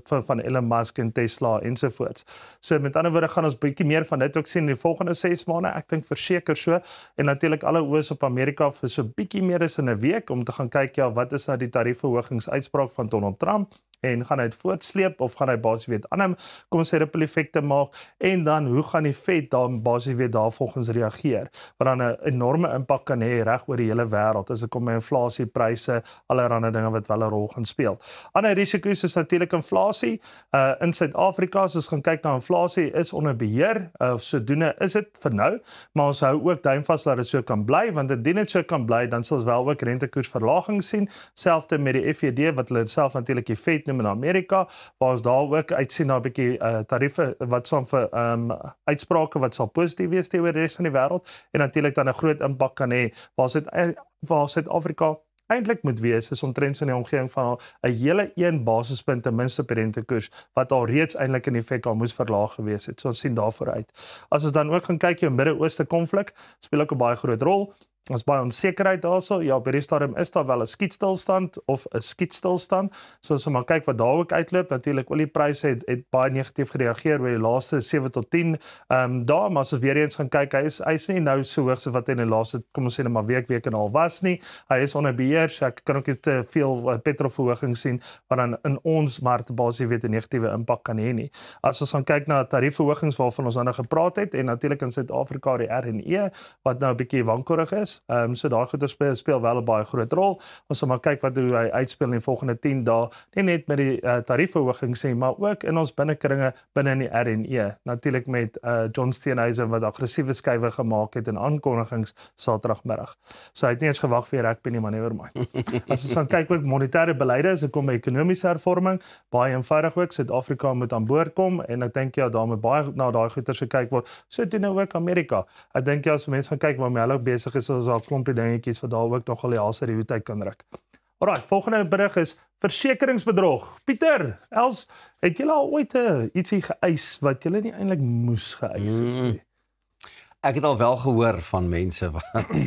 van Elon Musk en Tesla ensovoorts. So met ander woorde gaan ons bietjie meer van dit ook sien in die volgende 6 maande. Ek dink verseker so en natuurlik alle oë op Amerika vir so bietjie meer as in 'n week om te gaan kyk ja, wat is nou die tariefverhogingsuitspraak van Donald Trump en gaan hy dit voortsleep of gaan hy basies weet ander kom ons sê ripple effekte maak en dan hoe gaan die Fed dan basies weet daarvolgens reageer wat dan 'n enorme impak kan hê reg oor die hele wêreld as dit kom by inflasie, pryse, allerlei dinge wat wel 'n rol gaan speel. Ander risiko's is natuurlik inflasie. In Suid-Afrika as ons gaan kyk na inflasie is onder beheer, sodoende is dit vir nou, maar ons hou ook duim vas dat dit so kan bly want indien dit so kan bly dan sal ons wel ook rentekoersverlaging sien, selfs met die FED wat hulle self natuurlik die Fed noem in Amerika, waar ons daar ook uitsien na 'n bietjie tariewe wat sal vir uitsprake wat sal positief wees teenoor die res van die wêreld en natuurlik dan 'n groot impak kan hê waar Suid-Afrika eintlik moet wees is omtrent so in die omgewing van 'n hele 1 basispunt ten minste op die rentekoers wat al reeds eintlik in effek al moes verlaag gewees het. So ons sien daarvoor uit. As ons dan ook gaan kyk jou Midde-Ooste konflik speel ook 'n baie groot rol. Ons baie onsekerheid daarso. Ja, by die stadium is daar wel 'n skietstilstand of 'n skietstilstand. So as ons maar kyk wat daar ook uitloop, natuurlik oliepryse het baie negatief gereageer oor die laaste 7 tot 10 dae, maar as ons weer eens gaan kyk, hy is nie nou so hoog so wat hy in die laaste kom ons sê net maar week en al was nie. Hy is onder beheer, so ek kan ook nie te veel petrolverhoging sien wat dan in ons markte basies weet 'n negatiewe impak kan hê nie. As ons gaan kyk na tariefverhogings waarvan ons nou gepraat het en natuurlik in Suid-Afrika die R&E wat nou 'n bietjie wankelrig is. So daai goeie speel wel 'n baie groot rol. Ons sal maar kyk wat hoe hy uitspeel in die volgende 10 dae, nie net met die tariefverhoging sê, maar ook in ons binnekringe binne in die R&E. Natuurlik met John Steenhuisen wat aggressiewe skuwe gemaak het en aankondigings Saterdagmiddag. So hy het nie eens gewag vir die rugby nie, maar never mind. As ons gaan kyk ook monetêre beleide, as dit kom by ekonomiese hervorming, baie eenvoudig ook Suid-Afrika moet aan boord kom en ek dink ja, daar moet baie na daai goeters gekyk word. So doen nou ook Amerika. Ek dink ja, as mense gaan kyk waarmee hulle besig is, is daar 'n klompie dingetjies wat daar ook nogal die hals uit die hoed uit kan ruk. Alright, volgende berig is versekeringsbedrog. Pieter, Els, het julle al ooit ietsie geëis wat julle nie eintlik moes geëis het nie? Ek het al wel gehoor van mense wat jy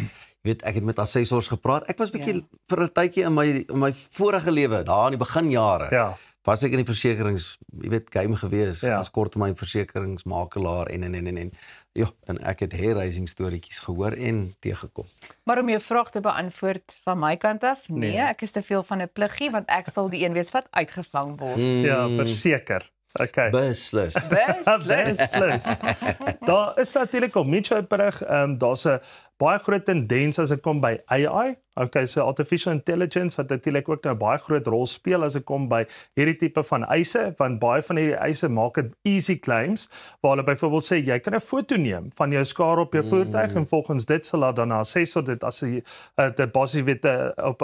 weet, ek het met assessors gepraat. Ek was bietjie vir 'n tydjie in my vorige lewe, daar in die beginjare. Ja. Was ek in die versekerings, jy weet, game gewees, as korttermyn versekeringsmakelaar en. Ja, en ek het hair-raising storieetjies gehoor en teëgekom. Maar om jou vraag te beantwoord van my kant af, nee, ek is te veel van 'n pliggie want ek sal die een wees wat uitgevang word. Ja, verseker. Okay. Beslis. Beslis. Daar is natuurlik op Mitchell berig, daar's 'n baie groot tendens as dit kom by AI. Okay, so artificial intelligence wat natuurlik ook nou 'n baie groot rol speel as dit kom by hierdie tipe van eise, want baie van hierdie eise maak dit easy claims, waar hulle byvoorbeeld sê jy kan 'n foto neem van jou skade op jou voertuig en volgens dit sal dan 'n assessor dit as dit basies weet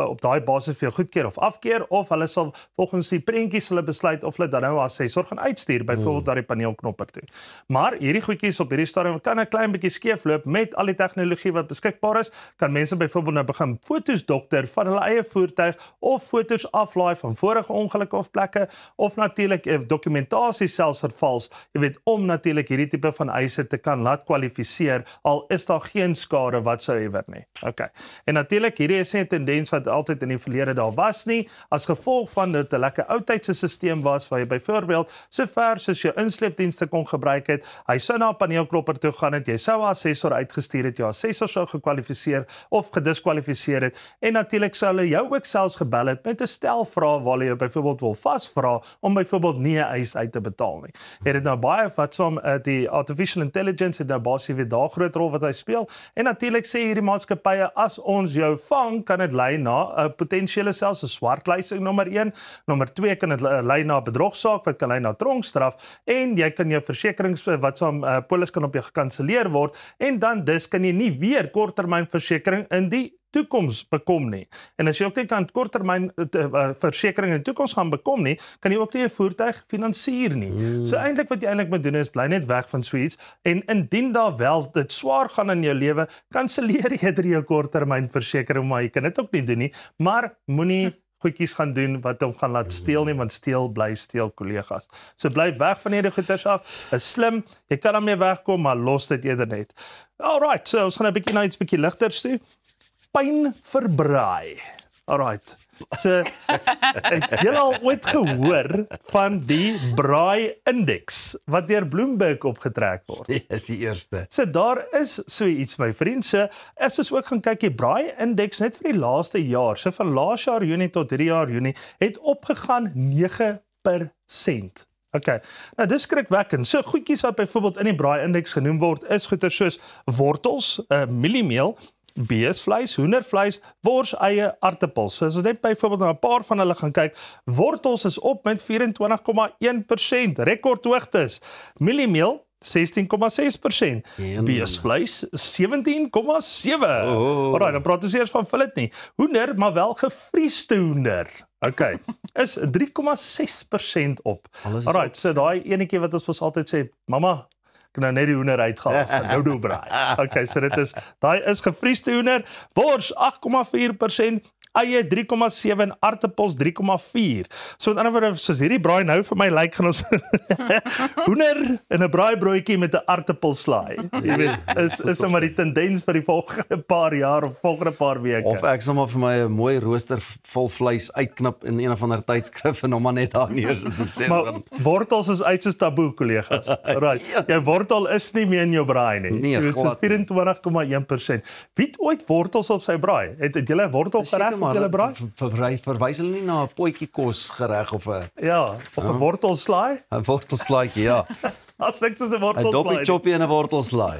op daai basis vir jou goedkeur of afkeur, of hulle sal volgens die prentjies hulle besluit of hulle dan nou 'n assessor gaan uitstuur, byvoorbeeld na die paneelknopper toe. Maar hierdie goedjies op hierdie stadium kan 'n klein bietjie skeefloop met al die tegnologie wat beskikbaar is. Kan mense byvoorbeeld nou begin fotos dokter van hulle eie voertuig of fotos aflaai van vorige ongelukke of plekke, of natuurlik dokumentasie selfs vervals, jy weet, om natuurlik hierdie tipe van eise te kan laat kwalifiseer, al is daar geen skade watsoever nie. Okay. En natuurlik hierdie is nie 'n tendens wat altyd in die verlede daar was nie, as gevolg van dit 'n lekker oudtydse stelsel was waar jy byvoorbeeld sover soos jou insleepdienste kon gebruik het, hy sou na 'n paneelklopper toe gaan het, jy sou 'n assessor uitgestuur het, jou assessor sou gekwalifiseer of gediskwalifiseer het, en natuurlik sou hulle jou ook selfs gebel het met 'n stel vrae waar jy byvoorbeeld wil vasvra om byvoorbeeld nie 'n eis uit te betaal nie. Het dit nou baie wat som die artificial intelligence het nou basies weer daar groot rol wat hy speel, en natuurlik sê hierdie maatskappye, as ons jou vang, kan dit lei na 'n potensiële selfs 'n swartlysing nommer 1, nommer 2 kan dit lei na bedrogsaak wat kan lei na tronkstraf, en jy kan jou versekerings wat som polis kan op jou gekanselleer word, en dan dus kan jy nie weer korttermynversekering in die toekoms bekom nie. En as jy ook nie kan korttermyn versekering in die toekoms gaan bekom nie, kan jy ook nie 'n voertuig finansier nie. So eintlik wat jy eintlik moet doen is bly net weg van so iets, en indien daar wel dit swaar gaan in jou lewe, kanselleer eerder jou korttermyn versekering, maar jy kan dit ook nie doen nie, maar moenie goedjies gaan doen wat hom gaan laat steel nie, want steel bly steel, kollegas. So bly weg van hierdie goeders af, is slim, jy kan daarmee wegkom, maar los dit eerder net. Alright, so ons gaan 'n bietjie na iets bietjie ligters toe. Pyn vir braai. Alright. So, het julle al ooit gehoor van die braai indeks wat deur Bloomberg opgetrek word? Dit is die eerste. So daar is so iets, my vriend. So as ons ook gaan kyk, die braai indeks net vir die laaste jaar, so van laas jaar Junie tot hierdie jaar Junie, het opgegaan 9%. Okay. Nou dis skrikwekkend. So goedjies wat byvoorbeeld in die braai indeks genoem word, is goeder soos wortels, mieliemeel, beesvleis, hoendervleis, wors, eie, aartappels. So as ons net byvoorbeeld na 'n paar van hulle gaan kyk, wortels is op met 24,1%, rekordhoogtes. Mieliemeel 16,6%. Beesvleis 17,7%. Alraai, dan praat ons eers van fillet nie. Hoender, maar wel gefriesde hoender. Okay, is 3,6% op. Alraai, so daai enetjie wat ons altyd sê, mamma, ek nou net die hoender uitgehaal, van nou braai. Okay, so dit is, daai is gefriesde hoender, wors 8,4%, eie 3,7, aartappels 3,4. So met ander woorde, soos hierdie braai nou vir my lyk, gaan ons hoender en 'n braaibroodjie met 'n aartappelslaai. Jy weet, is maar die tendens vir die volgende paar jaar of volgende paar weke. Of ek sal maar vir my 'n mooi rooster vol vleis uitknip in een of ander tydskrif en hom maar net daar neer sit. Maar wortels is uit soos taboe, kollegas. Right. Jou wortel is nie meer in jou braai nie. Nee, so 24,1%. Wie het ooit wortels op sy braai? Het julle 'n wortel gereg op julle braai? Verwys hulle nie na 'n potjie kos gereg of 'n of 'n wortelslaai? 'n wortelslaaitjie, ja. As niks is 'n wortelslaai. 'n doppie choppie en 'n wortelslaai.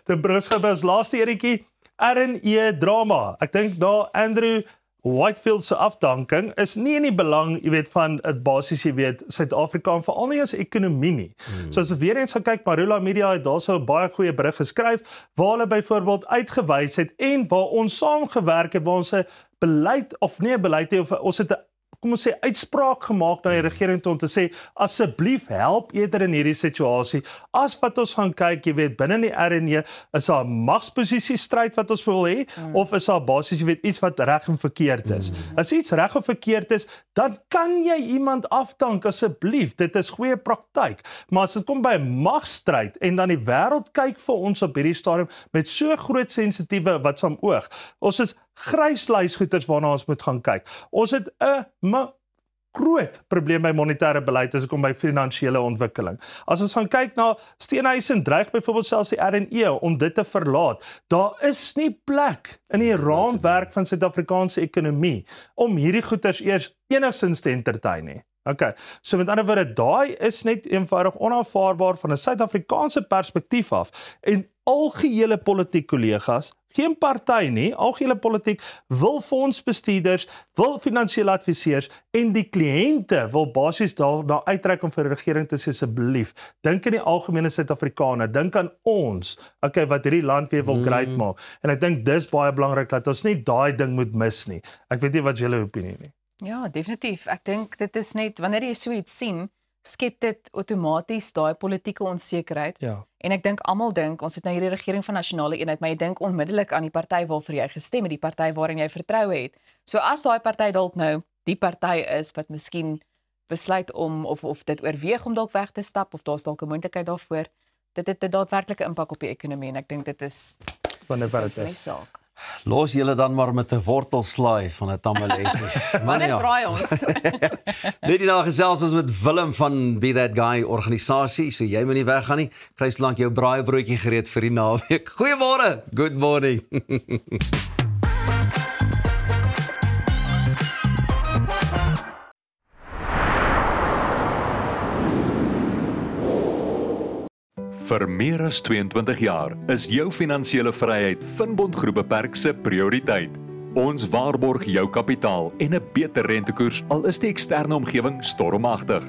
Die brusgebus laaste enetjie, R&E drama. Ek dink daar Andrew Whitefield se afdanking is nie in die belang, jy weet, van dit basies, jy weet, Suid-Afrika en veral nie as ekonomie nie. So as ons weer eens gaan kyk, Marula Media het daar so 'n baie goeie berig geskryf waar hulle byvoorbeeld uitgewys het en waar ons saamgewerk het, waar ons 'n beleid of nie 'n beleid het, of ons het 'n kom ons sê, uitspraak gemaak na die regering toe om te sê, asseblief help eerder in hierdie situasie, as wat ons gaan kyk, jy weet, binne die RNJ, is daar 'n magsposisie stryd wat ons wil hê, of is daar basies, jy weet, iets wat reg en verkeerd is. As iets reg of verkeerd is, dan kan jy iemand afdank, asseblief, dit is goeie praktyk, maar as dit kom by 'n magstryd, en dan die wêreld kyk vir ons op hierdie stadium, met so groot sensitiewe wat saam oog, ons is gryslysgoeders waarna ons moet gaan kyk. Ons het 'n groot probleem by monetêre beleid as dit kom by finansiële ontwikkeling. As ons gaan kyk na Steenhuisen dreig byvoorbeeld selfs die RNE om dit te verlaat. Daar is nie plek in die raamwerk van Suid-Afrikaanse ekonomie om hierdie goeders eers enigstens te entertain nie. Okay, so met ander woorde, daai is net eenvoudig onaanvaarbaar van 'n Suid-Afrikaanse perspektief af. En algehele politiek kollegas, geen party nie, algehele politiek wil fondsbestuurders, wil finansiële adviseurs en die kliënte wil basies daarna uitreik om vir die regering te sê asseblief, dink aan die algemene Suid-Afrikaner, dink aan ons, okay, wat hierdie land weer wil great maak. En ek dink dis baie belangrik dat ons nie daai ding moet mis nie. Ek weet nie wat julle opinie nie. Ja, definitief. Ek dink dit is net, wanneer jy so iets sien, skep dit outomaties daai politieke onsekerheid. Ja. En ek dink almal dink ons het nou hierdie regering van nasionale eenheid, maar jy dink onmiddellik aan die party waarvoor jy gestem het, die party waarin jy vertroue het. So as daai party dalk nou die party is wat miskien besluit om of dit oorweeg om dalk weg te stap of daar's dalk 'n moontlikheid daarvoor, dit het 'n daadwerklike impak op die ekonomie en ek dink dit is wanneer wat dit is. Los julle dan maar met 'n wortelslaai van 'n tamaletjie. Wanneer braai ons? Net die dag gesels ons met Willem van Be That Guy organisasie, so jy moet nie weggaan nie. Kry slank jou braaibroodjie gereed vir die naweek. Goeiemôre. Good morning. Vir meer as 22 jaar is jou finansiële vryheid Finbond Groep Beperk se prioriteit. Ons waarborg jou kapitaal en 'n beter rentekoers al is die eksterne omgewing stormagtig.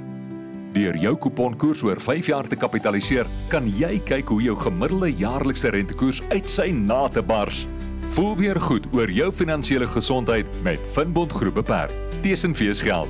Deur jou kuponkoers oor 5 jaar te kapitaliseer, kan jy kyk hoe jou gemiddelde jaarlikse rentekoers uit sy nate bars. Voel weer goed oor jou finansiële gesondheid met Finbond Groep Beperk. Tesenfees geld.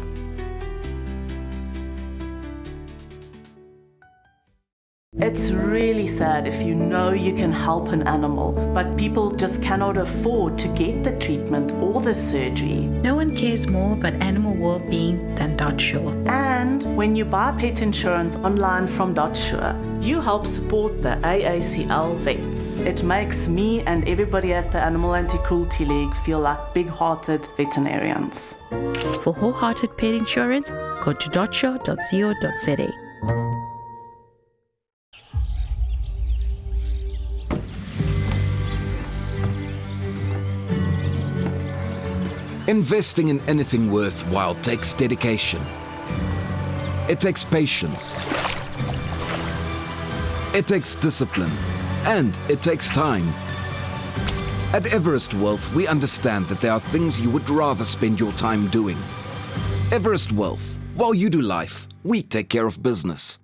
It's really sad if you know you can help an animal, but people just cannot afford to get the treatment or the surgery. No one cares more about animal well-being than DotSure. And when you buy pet insurance online from DotSure, you help support the AACL vets. It makes me and everybody at the Animal Anti-Cruelty League feel like big-hearted veterinarians. For wholehearted pet insurance, go to dotsure.co.za. Investing in anything worthwhile takes dedication. It takes patience. It takes discipline. And it takes time. At Everest Wealth, we understand that there are things you would rather spend your time doing. Everest Wealth. While you do life, we take care of business.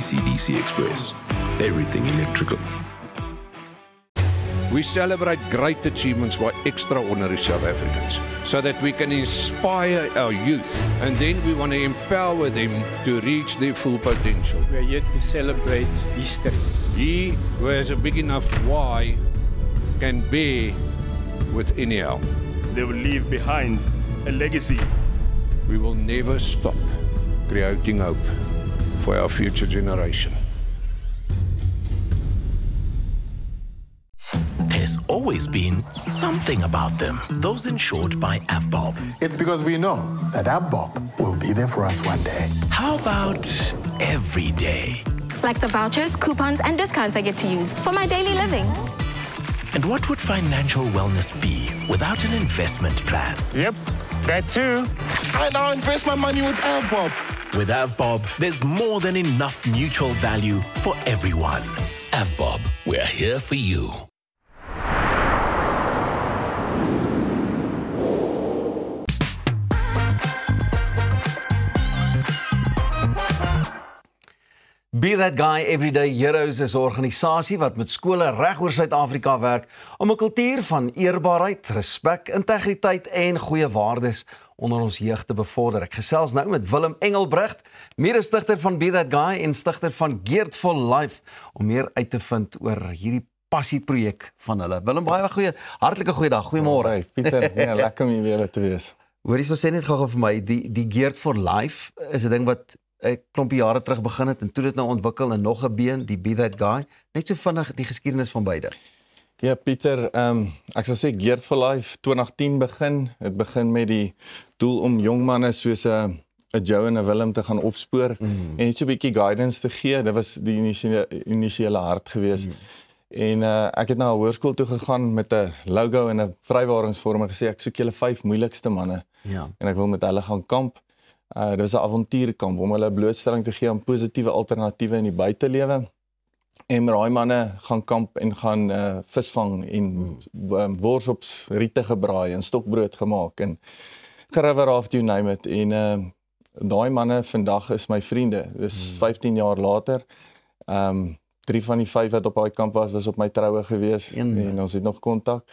ACDC Express. Everything electrical. We celebrate great achievements by extraordinary South Africans so that we can inspire our youth and then we want to empower them to reach their full potential. We are here to celebrate history. He who has a big enough why can bear with any help. They will leave behind a legacy. We will never stop creating hope for our future generation. There's always been something about them. Those insured by AVBOB. It's because we know that AVBOB will be there for us one day. How about every day? Like the vouchers, coupons, and discounts I get to use for my daily living. And what would financial wellness be without an investment plan? Yep, that too. I now invest my money with AVBOB. With AvBob, there's more than enough mutual value for everyone. AvBob, we're here for you. Be That Guy Everyday Heroes is 'n organisasie wat met skole reg oor Suid-Afrika werk om 'n kultuur van eerbaarheid, respek, integriteit en goeie waardes onder ons jeug te bevorder. Ek gesels nou met Willem Engelbrecht, mede-stigter van Be That Guy en stigter van Geared for Life, om meer uit te vind oor hierdie passieprojek van hulle. Willem, baie hartlike goeiedag, goeiemôre. Hey, Pieter, ja, lekker om hier weer te wees. Hoorie, so sê net gou vir my, die Geared for Life is 'n ding wat 'n klompie jare terug begin het en toe dit nou ontwikkel en nog 'n been, die Be That Guy. Net so vinnig die geskiedenis van beide. Ja, Pieter, ek sal sê Geared for Life 2010 begin. Het begin met die doel om jong manne soos 'n Joe en 'n Willem te gaan opspoor en net so 'n bietjie guidance te gee. Dit was die initiële hart gewees. En ek het na 'n hoërskool toe gegaan met 'n logo en 'n vrywaringsvorm en gesê ek soek julle 5 moeilikste manne. Ja. En ek wil met hulle gaan kamp. Dit was 'n avontuurkamp om hulle blootstelling te gee aan positiewe alternatiewe in die buitelewe. En met daai manne gaan kamp en gaan visvang en wors op riete gebraai en stokbrood gemaak en geriver raft, you name it. En daai manne vandag is my vriende. Dis 15 jaar later. 3 van die 5 wat op daai kamp was op my troue gewees en ons het nog kontak.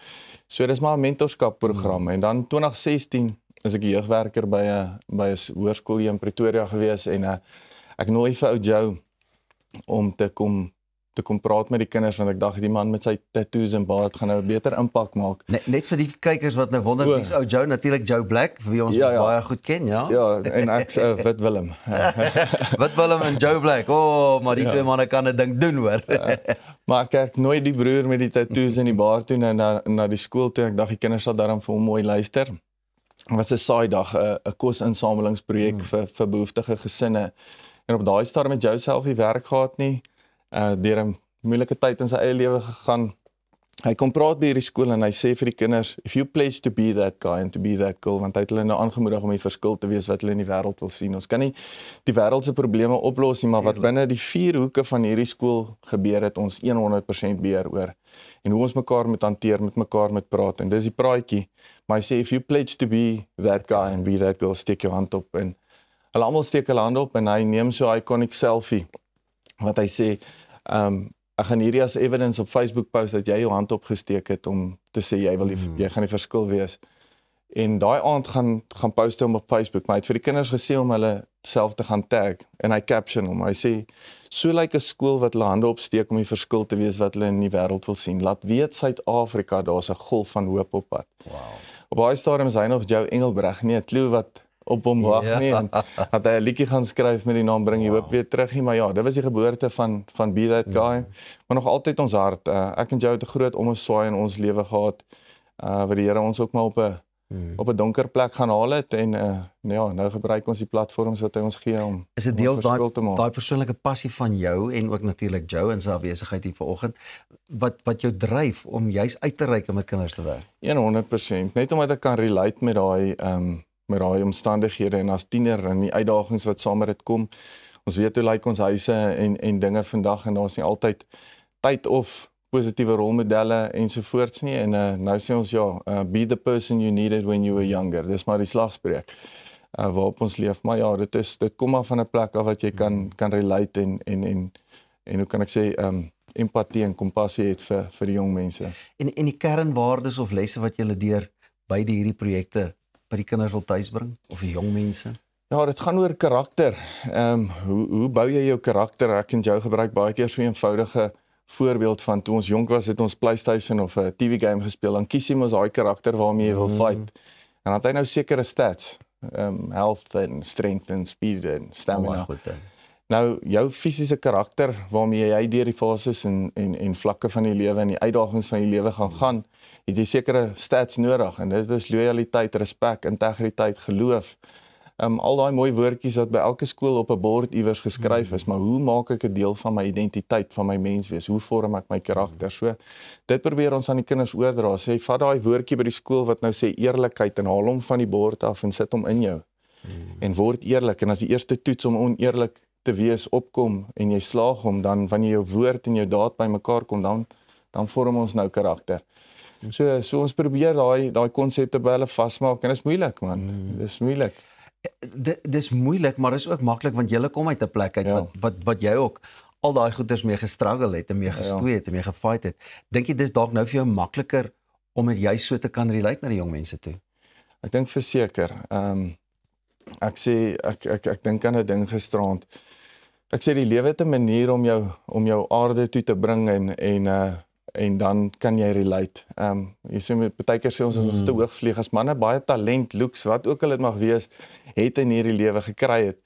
So dis maar 'n mentorskapprogram. En dan 2016 is ek jeugwerker by 'n hoërskool hier in Pretoria gewees en ek nooi vir ou Joe om te kom praat met die kinders want ek dink die man met sy tattoos en baard gaan nou 'n beter impak maak. Net vir die kykers wat nou wonder wie's ou Joe, natuurlik Joe Black, wie ons baie goed ken, ja. Ja, en ek's Wit Willem. Wit Willem en Joe Black. Maar die twee manne kan 'n ding doen, hoor. Maar ek nooi die broer met die tattoos en die baard toe na die skool toe. Ek dink die kinders sal daarom vir hom mooi luister. Het was 'n saai dag, 'n kosinsamelingsprojek vir behoeftige gesinne. En op daai stadium het Joe self nie werk gehad nie. Deur 'n moeilike tyd in sy eie lewe gegaan. Hy kom praat by hierdie skool en hy sê vir die kinders, if you pledge to be that guy and to be that girl, want hy het hulle nou aangemoedig om die verskil te wees wat hulle in die wêreld wil sien. Ons kan nie die wêreld se probleme oplos nie, maar wat binne die 4 hoeke van hierdie skool gebeur het, ons 100% beheer oor. En hoe ons mekaar moet hanteer, met mekaar moet praat. En dis die praatjie. Maar hy sê, if you pledge to be that guy and be that girl, steek jou hand op. En hulle almal steek hulle hand op en hy neem so 'n iconic selfie. Wat hy sê, ek gaan hierdie as evidence op Facebook post dat jy jou hand opgesteek het om te sê jy gaan die verskil wees. En daai aand gaan post hom op Facebook, maar hy het vir die kinders gesê om hulle self te gaan tag en hy caption hom. Hy sê, so lyk 'n skool wat hulle hande opsteek om die verskil te wees wat hulle in die wêreld wil sien. Laat weet Suid-Afrika, daar's 'n golf van hoop op pad. Wow. Op daai stadium is hy nog Joe Engelbrecht, nie 'n klou wat op hom wag nie, en dat hy 'n liedjie gaan skryf met die naam Bring die Hoop weer terug nie, maar ja, dit was die geboorte van Be That Guy, maar nog altyd ons hart. Ek en Joe het 'n groot omswaai in ons lewe gehad, waar die Here ons ook maar op 'n donker plek gaan haal het, en ja, nou gebruik ons die platforms wat hy ons gee om is dit deels daai persoonlike passie van jou en ook natuurlik Joe in sy afwesigheid hier vanoggend wat jou dryf om juis uit te reik en met kinders te werk? 100%, net omdat ek kan relate met daai omstandighede en as tiener en die uitdagings wat saam met dit kom. Ons weet hoe lyk ons huise en dinge vandag en daar's nie altyd tyd of positiewe rolmodelle ensovoorts nie, en nou sê ons be the person you needed when you were younger. Dis maar die slagspreuk waarop ons leef, maar ja, dit kom maar van 'n plek af wat jy kan relate en hoe kan ek sê empatie en kompassie het vir die jong mense. En die kernwaardes of lesse wat jy deur beide hierdie projekte by die kinders wil tuisbring of die jong mense? Ja, dit gaan oor karakter. Hoe bou jy jou karakter? Ek en Joe gebruik baie keer so 'n eenvoudige voorbeeld van toe ons jonk was, het ons PlayStation of 'n TV game gespeel, dan kies jy mos daai karakter waarmee jy wil fight. En dan het hy nou sekere stats, health en strength en speed en stamina. Nou, jou fisiese karakter waarmee jy deur die fases en vlakke van die lewe en die uitdagings van die lewe gaan, het jy sekere stats nodig, en dit is loyaliteit, respek, integriteit, geloof. Al daai mooi woordjies wat by elke skool op 'n bord iewers geskryf is, maar hoe maak ek 'n deel van my identiteit, van my menswees? Hoe vorm ek my karakter? So, dit probeer ons aan die kinders oordra. Sê, vat daai woordjie by die skool wat nou sê eerlikheid en haal hom van die bord af en sit hom in jou. en word eerlik, en as die eerste toets om oneerlik te wees opkom en jy slaag hom, dan wanneer jou woord en jou daad bymekaar kom, dan vorm ons nou karakter. So ons probeer daai konsepte by hulle vasmaak en dit is moeilik man. Dis moeilik. Dis moeilik, maar dis ook maklik want jy kom uit 'n plek uit wat jy ook al daai goeders mee gestruggle het en mee gestoei het en mee gefight het. Dink jy dis dalk nou vir jou makliker om met jy so te kan relate na die jong mense toe? Ek dink verseker. Ek dink aan 'n ding gisterand. Ek sê die lewe het 'n manier om jou aarde toe te bring en dan kan jy relate. Jy sê baie keer sê ons te hoog vlieg as manne baie talent, looks, wat ook al dit mag wees, het in hierdie lewe gekry het,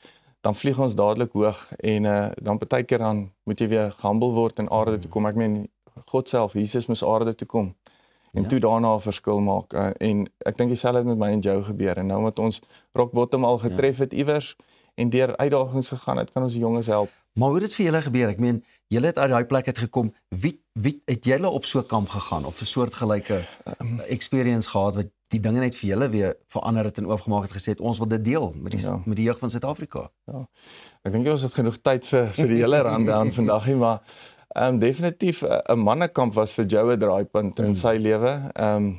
dan vlieg ons dadelik hoog en dan baie keer dan moet jy weer humble word en aarde toe kom. Ek meen God self, Jesus moes aarde toe kom en toe daarna 'n verskil maak. En ek dink dieselfde het met my en jou gebeur en nou met ons rock bottom al getref het iewers en deur uitdagings gegaan het, kan ons die jonges help. Maar hoe het dit vir julle gebeur? Ek meen, julle het uit daai plek uit gekom. Wie het julle op so 'n kamp gegaan of 'n soortgelyke experience gehad wat die dinge net vir julle weer verander het en oopgemaak het, gesê het ons wil dit deel met die jeug van Suid-Afrika? Ja. Ek dink ons het genoeg tyd vir die hele rundown vandag nie, maar definitief 'n mannekamp was vir Joe 'n draaipunt in sy lewe.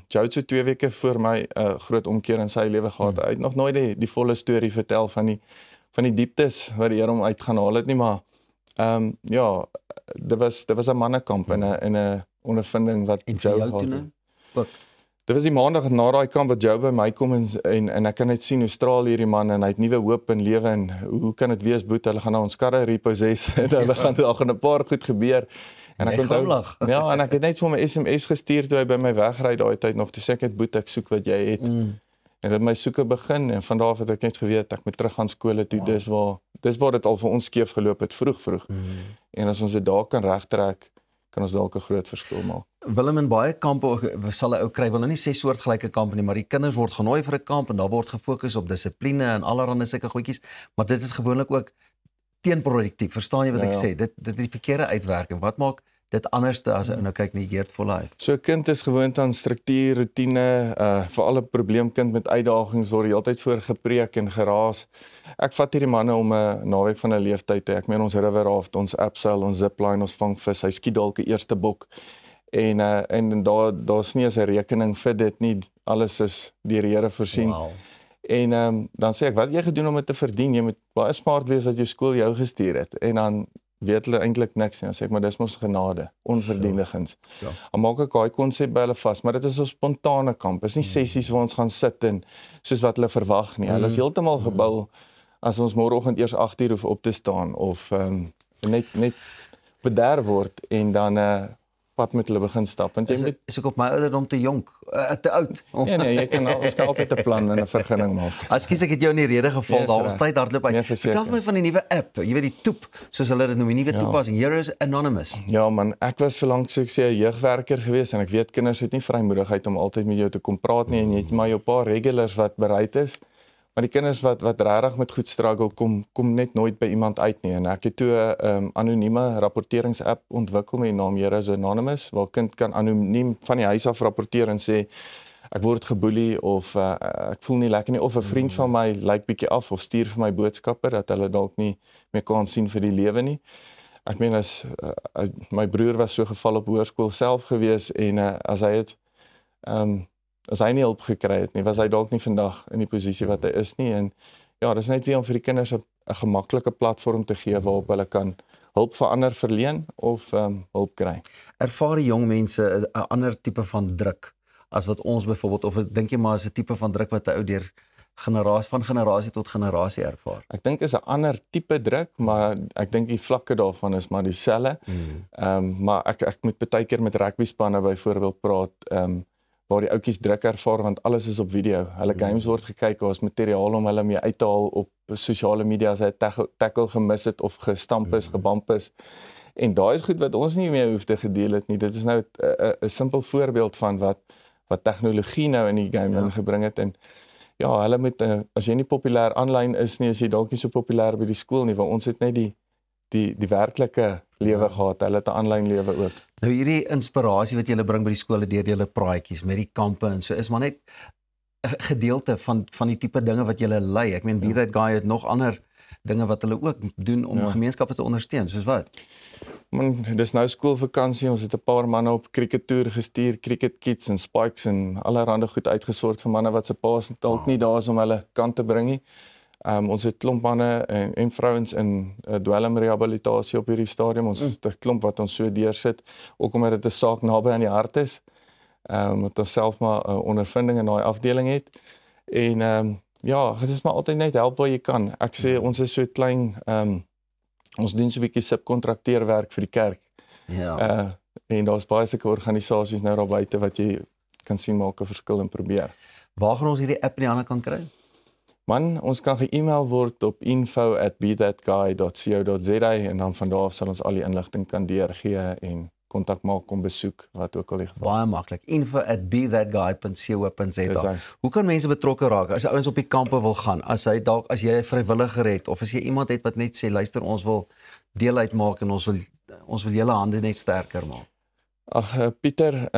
Joe het so 2 weke voor my 'n groot omkeer in sy lewe gehad. Hy het nog nooit die volle storie vertel van die dieptes wat die Here hom uit gaan haal het nie, maar ja, dit was 'n mannekamp en 'n ondervinding wat Joe gehad het. Dit was die maandag na daai kamp wat Joe by my kom en ek kan net sien hoe straal hierdie man en hy het nuwe hoop in lewe en hoe kan dit wees boet, hulle gaan nou ons karre repossess en hulle gaan daar 'n paar goed gebeur. En ek onthou, ja, en ek het net vir my SMS gestuur toe hy by my wegry daai tyd nog, toe sê ek het boet, ek soek wat jy het. En dit my soeke begin en van daar af het ek net geweet ek moet terug gaan skole toe. Dis waar dit al vir ons skeef geloop het vroeg. En as ons dit daar kan regtrek, kan ons dalk 'n groot verskil maak. Willem, in baie kampe sal 'n ou kry, wil nou nie sê soortgelyke kampe nie, maar die kinders word genooi vir 'n kamp en daar word gefokus op dissipline en allerlei sulke goedjies, maar dit is gewoonlik ook teenproduktief. Verstaan jy wat ek sê? Dit het die verkeerde uitwerking. Wat maak dit anderste as 'n ou nou kyk na Geared for Life? So 'n kind is gewoond aan struktuur, rotine, veral 'n probleemkind met uitdagings word heeltyd voor gepreek en geraas. Ek vat hierdie manne om 'n naweek van 'n leeftyd te. Ek meen ons river raft, ons abseil, ons zipline, ons vang vis. Hy skiet dalk 'n eerste bok. En daar's nie eens 'n rekening vir dit nie. Alles is deur die Here voorsien. Wow. En dan sê ek, wat het jy gedoen om dit te verdien? Jy moet baie smart wees dat jou skool jou gestuur het. En dan weet hulle eintlik niks nie. Dan sê ek, maar dis mos genade, onverdiende guns. Dan maak ek daai konsep by hulle vas, maar dit is 'n spontane kamp. Dit is nie sessies waar ons gaan sit en soos wat hulle verwag nie. Hulle is heeltemal gebou as ons môreoggend eers 8:00 hoef op te staan of net bederf word en dan pad met hulle begin stap. Want jy is ek op my ouderdom te jonk, te oud? Nee, jy kan ons kan altyd 'n plan en 'n vergunning maak. Ekskuus, ek het jou in die rede geval, daar ons tyd hardloop uit. Vertel my van die nuwe app, jy weet die toep, soos hulle dit noem, die nuwe toepassing, Here is Anonymous. Ja man, ek was vir lank so ek sê 'n jeugwerker gewees en ek weet kinders het nie vrymoedigheid om altyd met jou te kom praat nie en jy het maar jou paar regulars wat bereid is. Maar die kinders wat regtig met goed struggle kom net nooit by iemand uit nie. En ek het toe 'n anonieme rapporteringsapp ontwikkel met die naam Here is Anonymous, waar kind kan anoniem van die huis af rapporteer en sê ek word geboelie of ek voel nie lekker nie of 'n vriend van my lyk bietjie af of stuur vir my boodskappe dat hulle dalk nie meer kan sien vir die lewe nie. Ek meen as my broer was so geval op hoërskool self gewees en as hy nie hulp gekry het nie, was hy dalk nie vandag in die posisie wat hy is nie. En ja, dis net weer om vir die kinders 'n gemaklike platform te gee waarop hulle kan hulp vir ander verleen of hulp kry. Ervaar die jong mense 'n ander tipe van druk as wat ons byvoorbeeld, of dink jy maar is 'n tipe van druk wat 'n ou deur generasie tot generasie ervaar? Ek dink is 'n ander tipe druk, maar ek dink die vlakke daarvan is maar dieselfde. Maar ek moet baie keer met rugbyspanne byvoorbeeld praat, waar die ouetjies druk ervaar want alles is op video. Hulle games word gekyk, daar's materiaal om hulle mee uit te haal op sosiale media as hy 'n tackle gemis het of gestamp is, gebamp is. En daai is goed wat ons nie meer hoef te gedeel het nie. Dit is nou 'n simpel voorbeeld van wat tegnologie nou in die game ingebring het. En ja, hulle moet as jy nie populêr aanlyn is nie, is jy dalk nie so populêr by die skool nie, want ons het net die werklike lewe gehad. Hulle het 'n aanlyn lewe ook. Nou hierdie inspirasie wat julle bring by die skole deur julle praatjies met die kampe en so is maar net gedeelte van die tipe dinge wat julle lei. Ek meen Be That Guy het nog ander dinge wat hulle ook doen om gemeenskappe te ondersteun, soos wat? Man, dis nou skoolvakansie, ons het 'n paar manne op crickettoer gestuur, cricket kits en spikes en allerlei goed uitgesort vir manne wat se paas dalk nie daar is om hulle kant te bring nie. Ons het klomp manne en vrouens in dwelmrehabilitasie op hierdie stadium. Ons het 'n klomp wat ons so deursit, ook omdat dit 'n saak naby aan die hart is. Omdat ons self maar ondervinding in daai afdeling het. En ja, dit is maar altyd net help waar jy kan. Ek sê ons is so klein, ons doen so 'n bietjie subkontrakteerwerk vir die kerk. Ja. En daar's baie sulke organisasies nou daar buite wat jy kan sien maak 'n verskil en probeer. Waar gaan ons hierdie app in die hande kan kry? Man, ons kan ge-email word op info@bethatguy.co.za en dan van daar af sal ons al die inligting kan deurgee en kontak maak, kom besoek, wat ook al die geval. Baie maklik. info@bethatguy.co.za. Hoe kan mense betrokke raak? As ouens op die kampe wil gaan, as jy 'n vrywilliger het of as jy iemand het wat net sê luister, ons wil deel uitmaak en ons wil julle hande net sterker maak. Ag Pieter,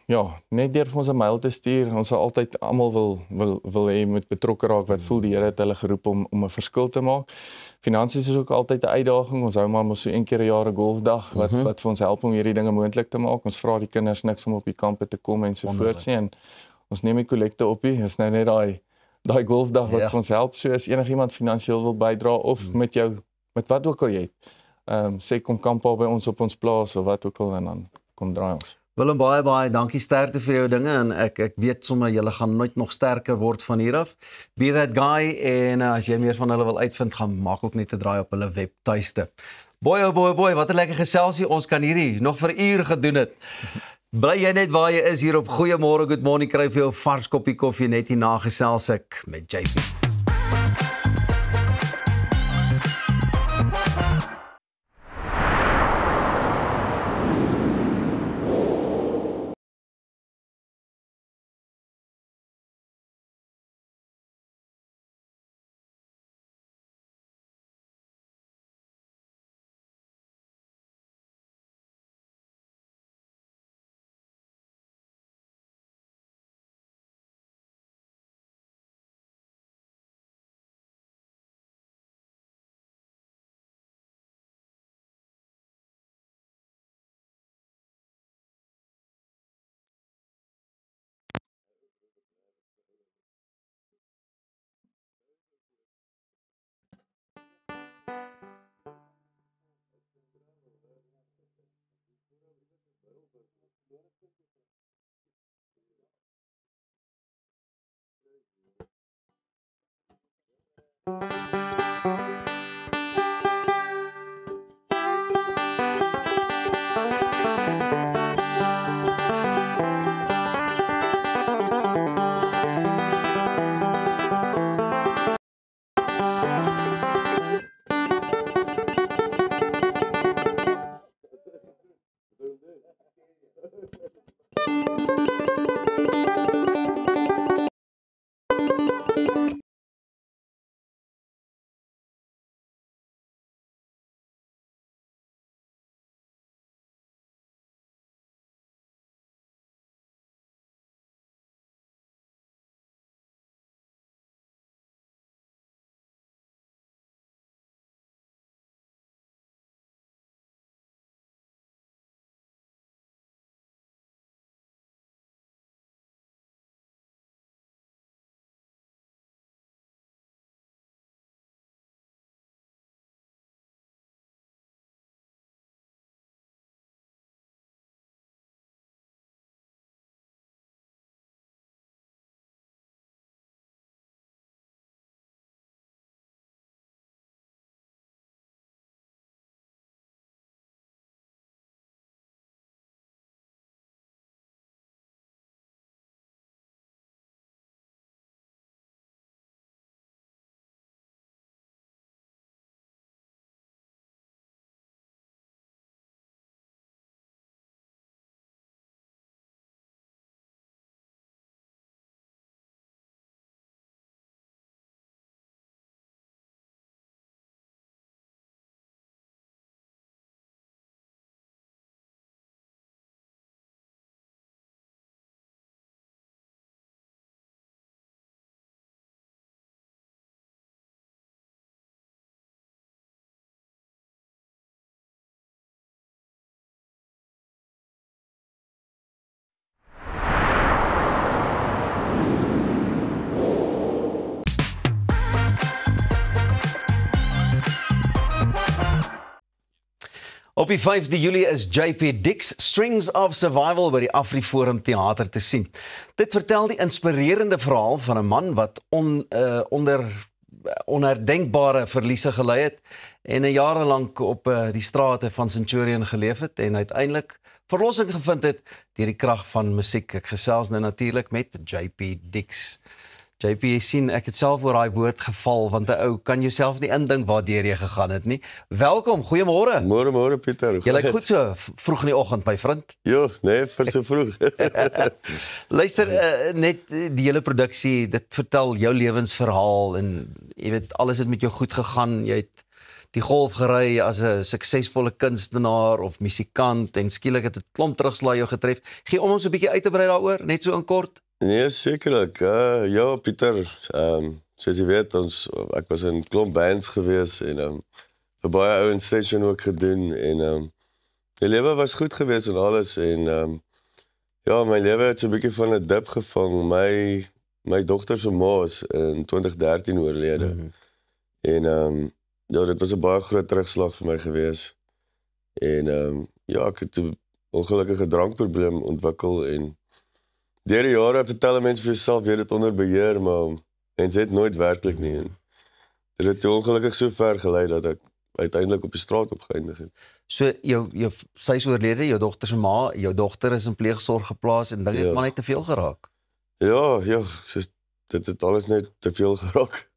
ja, net deur vir ons 'n mail te stuur. Ons sal altyd almal wil hê moet betrokke raak wat voel die Here het hulle geroep om 'n verskil te maak. Finansies is ook altyd 'n uitdaging. Ons hou maar so een keer 'n jaar 'n golfdag wat vir ons help om hierdie dinge moontlik te maak. Ons vra die kinders niks om op die kampe te kom en so voort nie. En ons neem die kollekte op nie. Is nou net daai golfdag wat vir ons help. So as enigiemand finansiëel wil bydra of met wat ook al jy het. Sê kom kamp by ons op ons plaas of wat ook al en dan kom draai ons. Willem, baie dankie, sterkte vir jou dinge en ek weet sommer julle gaan nooit nog sterker word van hier af. Be That Guy en as jy meer van hulle wil uitvind, gaan maak ook net 'n draai op hulle webtuiste. Boy, wat 'n lekker geselsie, ons kan hierdie nog vir uur gedoen het. Bly jy net waar jy is hier op Goeiemôre, Good Morning, kry vir jou 'n vars koppie koffie net hier na gesels ek met JP. Op die 5de Julie is JP Dix Strings of Survival by die AfriForum Theater te sien. Dit vertel die inspirerende verhaal van 'n man wat onder onherdenkbare verliese gelei het en 'n jare lank op die strate van Centurion geleef het en uiteindelik verlossing gevind het deur die krag van musiek. Ek gesels nou natuurlik met JP Dix. JP, jy sien, ek het self oor daai woord geval, want 'n ou kan jouself nie indink waardeur jy gegaan het nie. Welkom, goeiemôre. Môre Pieter. Jy lyk goed so vroeg in die oggend, my vriend. Ja, nee, vir so vroeg. Luister, net die hele produksie, dit vertel jou lewensverhaal en jy weet, alles het met jou goed gegaan. Jy het die golf gery as 'n suksesvolle kunstenaar of musikant en skielik het 'n klomp terugslag jou getref. Gee om ons 'n bietjie uit te brei daaroor, net so in kort. Nee, sekerlik. Ja, Pieter, soos jy weet, ek was in klomp bands gewees en vir baie ouens session ook gedoen en die lewe was goed gewees en alles en ja, my lewe het so 'n bietjie van 'n dip gevang. My dogter se ma is in 2013 oorlede. En ja, dit was 'n baie groot terugslag vir my gewees. En ja, ek het 'n ongelukkige drankprobleem ontwikkel en deur die jare vertel mense vir jouself jy het dit onder beheer, maar mense het nooit werklik nie. En dit het ongelukkig so ver gelei dat ek uiteindelik op die straat opgeëindig het. So sy is oorlede, jou dogter se ma, jou dogter is in pleegsorg geplaas en dinge het maar net te veel geraak. Ja, dit het alles net te veel geraak.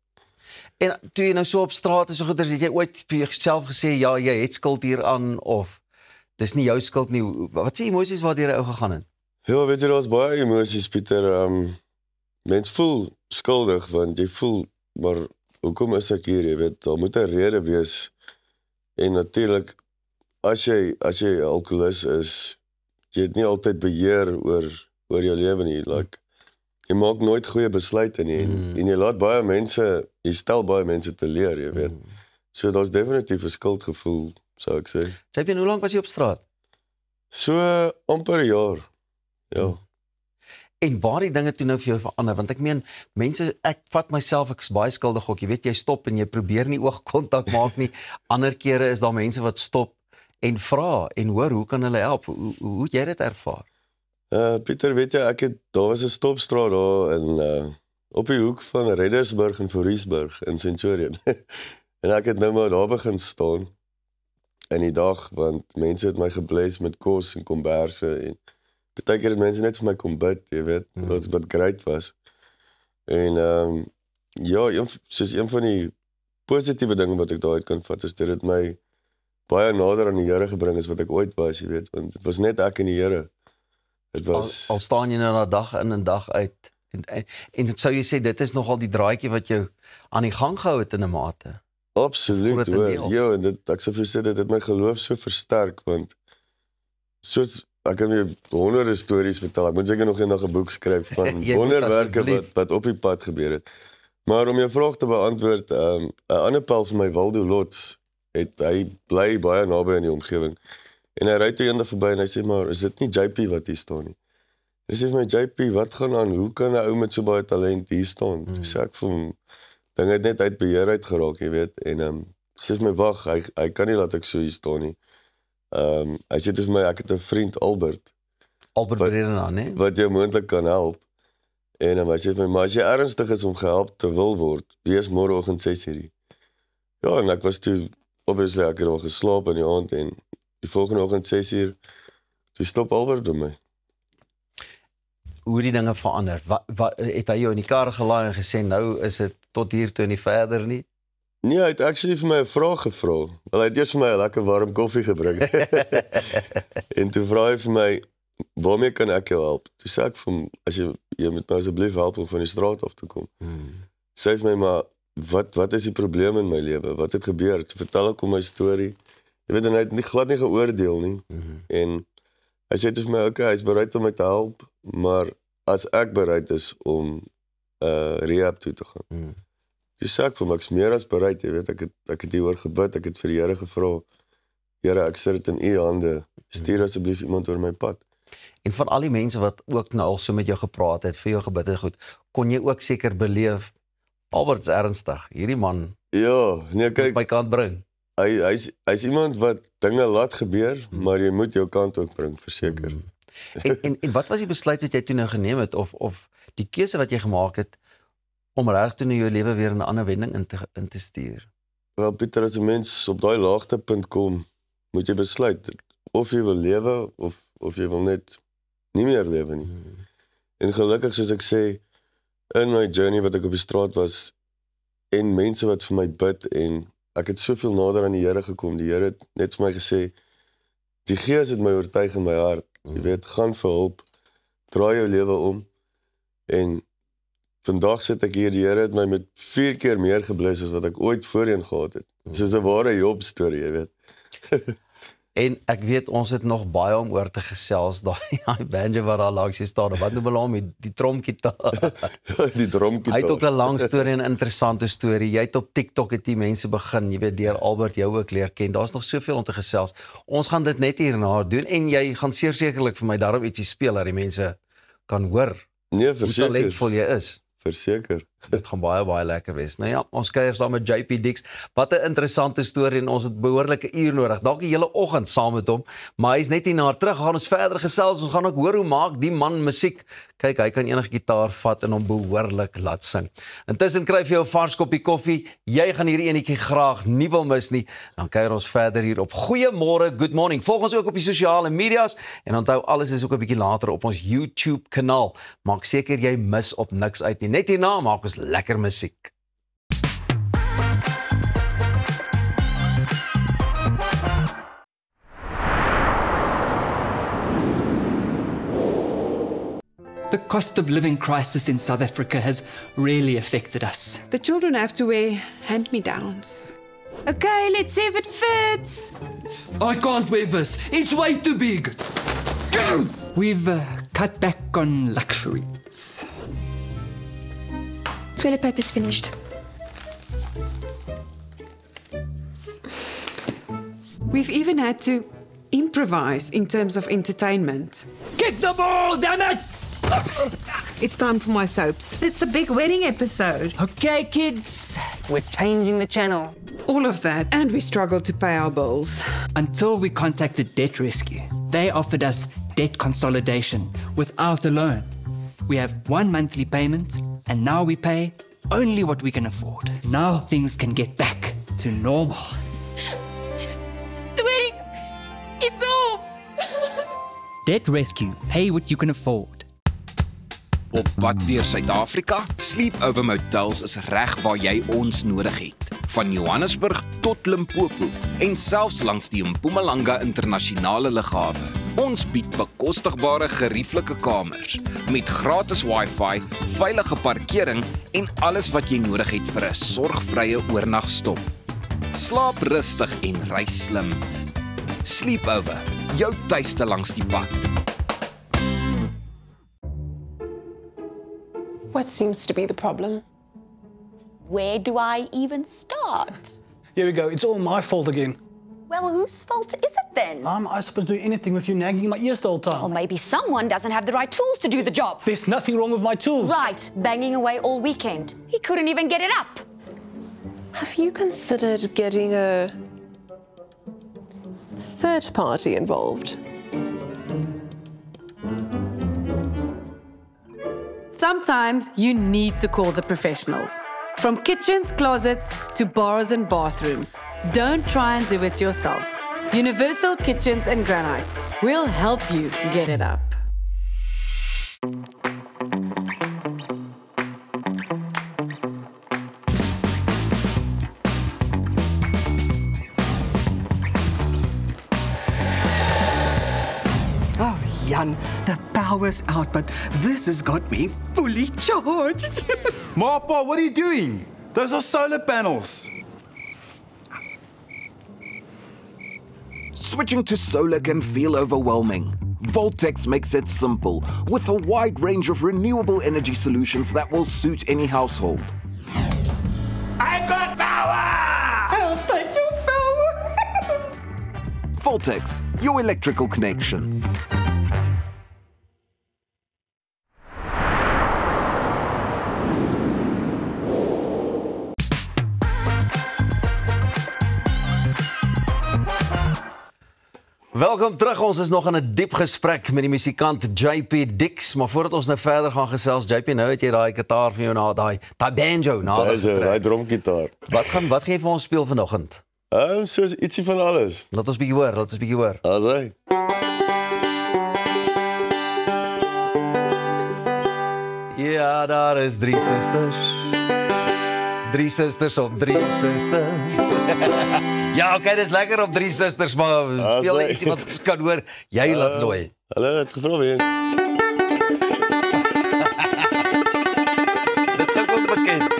En toe jy nou so op straat is, so goeders, het jy ooit vir jouself gesê, ja, jy het skuld hieraan, of dis nie jou skuld nie. Wat se emosies waardeur jy ou gegaan het? Ja, weet jy, daar's baie emosies, Pieter. Mens voel skuldig, want jy voel, maar hoekom is ek hier, jy weet, daar moet 'n rede wees. En natuurlik, as jy alkoholist is, jy het nie altyd beheer oor jou lewe nie. Like, jy maak nooit goeie besluite nie, en jy laat baie mense, jy stel baie mense te leer, jy weet. So daar's definitief 'n skuldgevoel, sou ek sê. Jy hoe lank was jy op straat? So amper 'n jaar. Ja. En waar die dinge toe nou vir jou verander, want ek meen, mense, ek vat myself, ek is baie skuldig ook, jy weet, jy stop en jy probeer nie oogkontak maak nie, ander kere is daar mense wat stop en vra, en hoor, hoe kan hulle help, hoe het jy dit ervaar? Pieter, weet jy, daar was 'n stopstraat daar in, op die hoek van Reddersburg en Fourierburg in Centurion, en ek het nou maar daar begin staan, in die dag, want mense het my gebless met kos en komberse, en partykeer het mense net vir my kom bid, jy weet, wat great was. En ja, soos een van die positiewe dinge wat ek daaruit kan vat, is dit het my baie nader aan die Here gebring as wat ek ooit was, jy weet, want dit was net ek en die Here. Dit was Al staan jy nou na dag in en dag uit, en sou jy sê, dit is nogal die draadjie wat jou aan die gang gehou het in 'n mate? Absoluut, hoor. Ja, en ek sou vir sê, dit het my geloof so versterk, want soos ek kan weer honderde stories vertel. Ek moet seker nog eendag 'n boek skryf van wonderwerke wat op die pad gebeur het. Maar om jou vraag te beantwoord, 'n ander pel van my, Waldo Lots, hy bly baie naby in die omgewing. En hy ry toe eendag verby en hy sê, maar is dit nie JP wat hier staan nie? Hy sê vir my, JP, wat gaan aan? Hoe kan 'n ou met so baie talent hier staan? Toe sê ek vir hom, dinge het net uit beheer uit geraak, jy weet. En sê vir my, wag, hy kan nie laat ek so hier staan nie. Hy sê vir my, ek het 'n vriend, Albert Bredenaar, nee? Wat jou moontlik kan help. En hy sê vir my, maar as jy ernstig is om gehelp te wil word, wees môreoggend 6:00. Ja, en ek was toe, obviously, ek het al geslaap in die aand, en die volgende oggend 6:00, toe stop Albert by my. Hoe die dinge verander? Het hy jou in die kar gelaai en gesê, nou is dit tot hier toe en nie verder nie? Nee, hy het actually vir my 'n vraag gevra. Wel, hy het eers vir my 'n lekker warm koffie gebring. En toe vra hy vir my, waarmee kan ek jou help? Toe sê ek vir hom, as jy moet my asseblief help om van die straat af te kom. Sê hy vir my, maar wat is die probleem in my lewe? Wat het gebeur? Toe vertel ek hom my storie. Jy weet, en hy het glad nie geoordeel nie. En hy sê vir my, okay, hy is bereid om my te help, maar as ek bereid is om rehab toe te gaan. Toe sê ek vir my, ek is meer as bereid, jy weet, ek het hieroor gebid, ek het vir die Here gevra, Here, ek sit dit in u hande, stuur asseblief iemand oor my pad. En van al die mense wat ook nou al so met jou gepraat het, vir jou gebid het, goed, kon jy ook seker beleef, Albert's ernstig, hierdie man, ja, nee, kyk, my kant bring. hy's iemand wat dinge laat gebeur, maar jy moet jou kant ook bring, verseker. En wat was die besluit wat jy toe nou geneem het of die keuse wat jy gemaak het om reg toe in jou lewe weer 'n ander wending in te stuur? Wel Pieter, as 'n mens op daai laagtepunt kom, moet jy besluit of jy wil lewe of jy wil net nie meer lewe nie. En gelukkig, soos ek sê, in my journey wat ek op die straat was en mense wat vir my bid en ek het soveel nader aan die Here gekom. Die Here het net vir my gesê, die Gees het my oortuig in my hart. Jy weet, gaan vir hulp, draai jou lewe om en vandag sit ek hier, die Here het my met 4 keer meer gebless as wat ek ooit voorheen gehad het. Soos 'n ware Job storie, jy weet. En ek weet ons het nog baie om oor te gesels, daai banjo wat daar langs jou staan. Wat noem hulle hom, die tromgitaar. Die tromgitaar. Hy het ook 'n lang storie en 'n interessante storie. Jy het op TikTok het die mense begin, jy weet, deur Albert jou ook leer ken. Daar's nog soveel om te gesels. Ons gaan dit net hierna doen en jy gaan sekerlik vir my daarom ietsie speel dat die mense kan hoor. Nee, hoe verseker. talentvol jy is. Verseker. Dit gaan baie lekker wees. Nou ja, ons kuier saam met JP Dix. Wat 'n interessante storie en ons het behoorlike uur nodig. Dalk 'n hele oggend saam met hom, maar hy's net hier na terug. Gaan ons verder gesels. Ons gaan ook hoor hoe maak die man musiek. Kyk, hy kan enige gitaar vat en hom behoorlik laat sing. Intussen kry jy jou vars koppie koffie. Jy gaan hierdie enetjie graag nie wil mis nie. Dan kuier ons verder hier op Goeiemôre, Good Morning. Volg ons ook op die sosiale media's en onthou alles is ook 'n bietjie later op ons YouTube kanaal. Maak seker jy mis op niks uit nie. Net hierna maak ons lekker musiek. The cost of living crisis in South Africa has really affected us. The children have to wear hand-me-downs. Okay, let's see if it fits. I can't wear this. It's way too big. We've cut back on luxuries. Toilet paper's finished. We've even had to improvise in terms of entertainment. Kick the ball, damn it! It's time for my soaps. It's the big wedding episode. Okay, kids. We're changing the channel. All of that, and we struggled to pay our bills. Until we contacted Debt Rescue. They offered us debt consolidation without a loan. We have 1 monthly payment, and now we pay only what we can afford. Now things can get back to normal. The wedding, it's off. Debt Rescue. Pay what you can afford. Op pad deur Suid-Afrika, Sleepover Motels is reg waar jy ons nodig het. Van Johannesburg tot Limpopo en selfs langs die Mpumalanga internasionale lughawe. Ons bied bekostigbare gerieflike kamers met gratis Wi-Fi, veilige parkering en alles wat jy nodig het vir 'n sorgvrye oornagstop. Slaap rustig en reis slim. Sleepover, jou tuiste langs die pad. What seems to be the problem? Where do I even start? Here we go. It's all my fault again. Well, whose fault is it then? Am I supposed to do anything with you nagging in my ears the whole time? Or maybe someone doesn't have the right tools to do the job. There's nothing wrong with my tools. Right, banging away all weekend. He couldn't even get it up. Have you considered getting a third party involved? Sometimes you need to call the professionals. From kitchens, closets to bars and bathrooms. Don't try and do it yourself. Universal Kitchens and Granite will help you get it up. Oh, Jan, the power's out, but this has got me fully charged. Papa, what are you doing? Those are solar panels. Switching to solar can feel overwhelming. Voltex makes it simple, with a wide range of renewable energy solutions that will suit any household. I got power! I'll take your power! Voltex, your electrical connection. Welkom terug, ons is nog in 'n diep gesprek met die musikant JP Dix, maar voordat ons nou verder gaan gesels, JP, nou het jy daai gitaar vir jou na daai banjo nader getrek. Daai drumgitaar. Wat gaan jy vir ons speel vanoggend? Soos ietsie van alles. Laat ons bietjie hoor. As hy. Ja, daar is 3 susters. 3 susters op 3 susters. Ja, oké, dis lekker op 3 susters, maar speel ietsie wat ons kan hoor. Jy laat looi. Hulle het gevra weer. Dit klink ook bekend.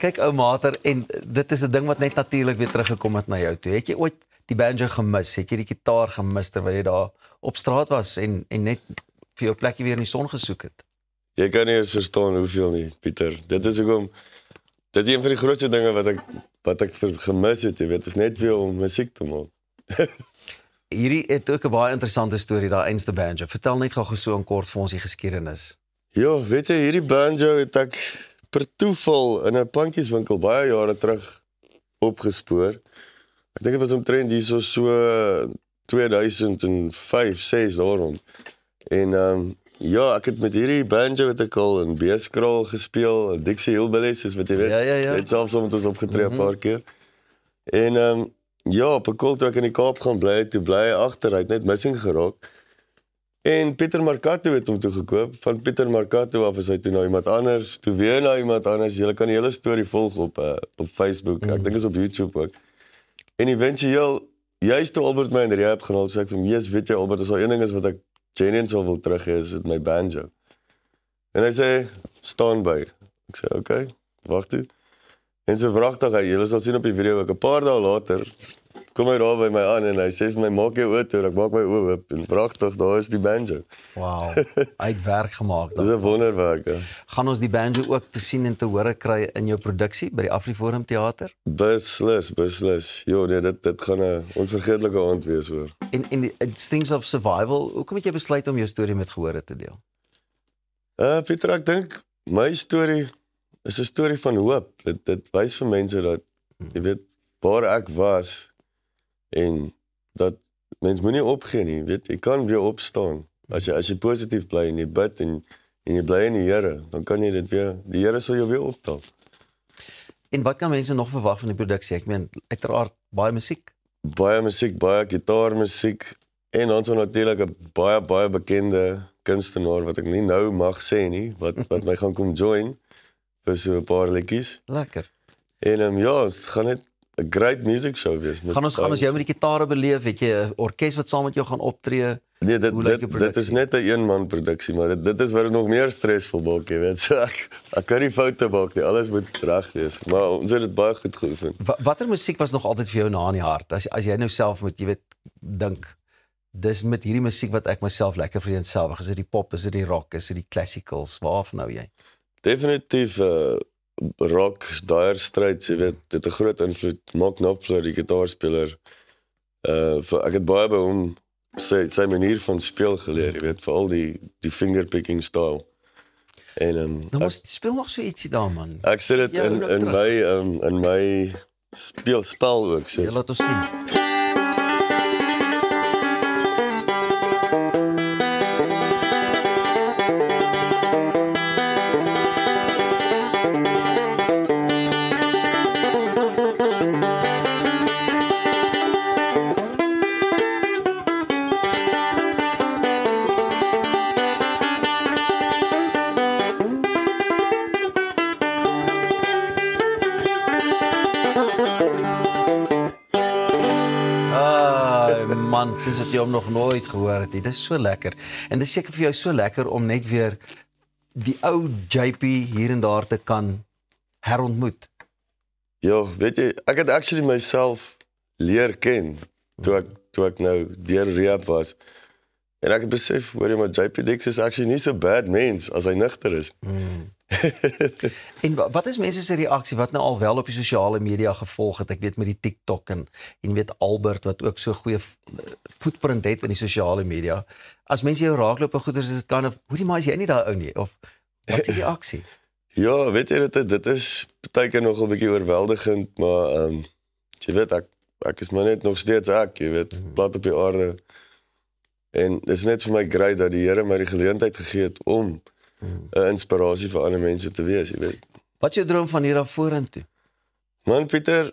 Kyk ou mater, en dit is 'n ding wat net natuurlik weer teruggekom het na jou toe. Het jy ooit die banjo gemis? Het jy die gitaar gemis terwyl jy daar op straat was en net vir jou plekkie weer in die son gesoek het? Jy kan nie eens verstaan hoeveel nie, Pieter. Dit is hoekom dit is een van die grootste dinge wat ek gemis het, jy weet, is net weer om musiek te maak. Hierdie het ook 'n baie interessante storie, daai einste banjo. Vertel net gou so in kort vir ons die geskiedenis. Ja, weet jy, hierdie banjo het ek per toeval in 'n plantjieswinkel baie jare terug opgespoor. Ek dink dit was omtrent hier so 2005, 6 daar rond. En ja, ek het met hierdie banjo het ek al in Beeskraal gespeel, Dixie Hillbillies, soos wat jy weet. Ja. Het selfs met ons opgetree 'n paar keer. En ja, op 'n koel toe ek in die Kaap gaan bly, toe bly hy agter, hy het net missing geraak. En Pieter Marcato het hom toe gekoop. Van Pieter Marcato af is hy toe na iemand anders, toe weer na iemand anders. Jy kan die hele storie volg op Facebook. Ek dink is op YouTube ook. En eventueel, juist toe Albert my in rehab gehaal, sê ek vir hom, "Yes, weet jy Albert, as al een ding is wat ek genuine sal wil terug hê, is dit my banjo." En hy sê, "Staan by." Ek sê, "Okay, wag toe." En so wragtig, julle sal sien op die video ook 'n paar dae later kom hy daar by my aan en hy sê vir my, "Maak jou oë toe." Ek maak my oë oop en wragtig, daar is die banjo. Wow, hy het werk gemaak. Dis 'n wonderwerk, ja. Gaan ons die banjo ook te sien en te hore kry in jou produksie by die AfriForum Theater? Beslis. Jo, nee, dit gaan 'n onvergeetlike aand wees, hoor. En die Strings of Survival, hoekom het jy besluit om jou storie met gehore te deel? Pieter, ek dink my storie is 'n storie van hoop. Dit wys vir mense dat, jy weet, waar ek was en dat mens moenie opgee nie, weet, jy kan weer opstaan. As jy positief bly en jy bid en jy bly in die Here, dan kan jy dit weer, die Here sal jou weer optel. En wat kan mense nog verwag van die produksie? Ek meen, uiteraard baie musiek. Baie gitaarmusiek en dan so natuurlik 'n baie bekende kunstenaar wat ek nie nou mag sê nie, wat my gaan kom join vir so 'n paar liedjies. Lekker. En ja, ons gaan net 'n great music show wees. Gaan ons jou met die gitare beleef? Het jy 'n orkes wat saam met jou gaan optree? Nee, dit is net 'n eenman produksie, maar dit is wat dit nog meer stresvol maak, jy weet. So ek kan nie foute maak nie. Alles moet reg wees. Maar ons het dit baie goed geoefen. Watter musiek was nog altyd vir jou na in die hart? As jy nou self moet, jy weet, dink, dis met hierdie musiek wat ek myself lekker vereenselwig. Is dit die pop, is dit die rock, is dit die classicals? Waarvan nou jy? Definitief rock, Dire Straits, jy weet, dit het 'n groot invloed. Mark Knopfler, die gitaarspeler. Ek het baie by hom sy manier van speel geleer, jy weet, veral die fingerpicking style. En nou speel nog so ietsie daar, man. Ek sê dit in my spel ook, so. Ja, laat ons sien. Soos dat jy hom nog nooit gehoor het nie. Dit is so lekker. En dit is seker vir jou so lekker om net weer die ou JP hier en daar te kan herontmoet. Ja, weet jy, ek het actually myself leer ken toe ek nou deur rehab was. En ek het besef, hoor jy, maar JP Dix is actually nie so bad mens as hy nugter is. En wat is mense se reaksie wat nou al wel op die sosiale media gevolg het? Ek weet met die TikTok en jy weet Albert wat ook so goeie footprint het in die sosiale media. As mense jou raakloop en goeders is dit kan of hoorie maar is jy nie daar ou nie of wat is die reaksie? Ja, weet jy dit is partykeer nogal 'n bietjie oorweldigend, maar jy weet ek is maar net nog steeds ek, jy weet, plat op die aarde. En dit is net vir my great dat die Here my die geleentheid gegee het om 'n inspirasie vir ander mense te wees, jy weet. Wat is jou droom van hier af vorentoe? Man, Pieter,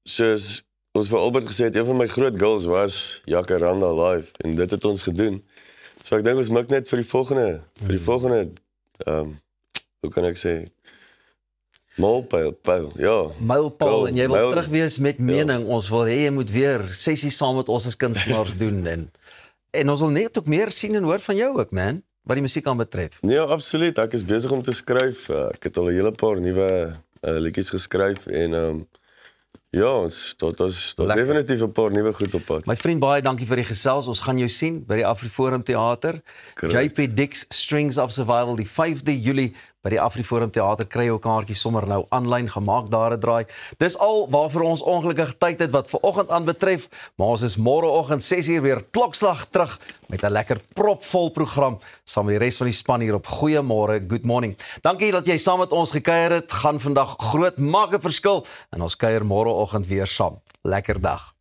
soos ons vir Albert gesê het, een van my groot goals was Jacaranda Live en dit het ons gedoen. So ek dink ons mik net vir die volgende hoe kan ek sê Mylpaal en jy wil terug wees met mening. Ons wil hê jy moet weer sessies saam met ons as kunstenaars doen en ons wil net ook meer sien en hoor van jou ook, man, wat die musiek aan betref. Nee, absoluut. Ek is besig om te skryf. Ek het al 'n hele paar nuwe liedjies geskryf en ja, tot definitief 'n paar nuwe goed op pad. My vriend, baie dankie vir die gesels. Ons gaan jou sien by die AfriForum Theater. JP Dix Strings of Survival die 5de Julie by die AfriForum Theater. Kry jou kaartjies sommer nou aanlyn gemaak daar 'n draai. Dis al waarvoor ons ongelukkig tyd het wat vanoggend aanbetref, maar ons is môreoggend 6uur weer klokslag terug met 'n lekker propvol program saam met die res van die span hier op Goeiemôre, Good Morning. Dankie dat jy saam met ons gekuier het. Gaan vandag groot maak 'n verskil en ons kuier môreoggend weer saam. Lekker dag.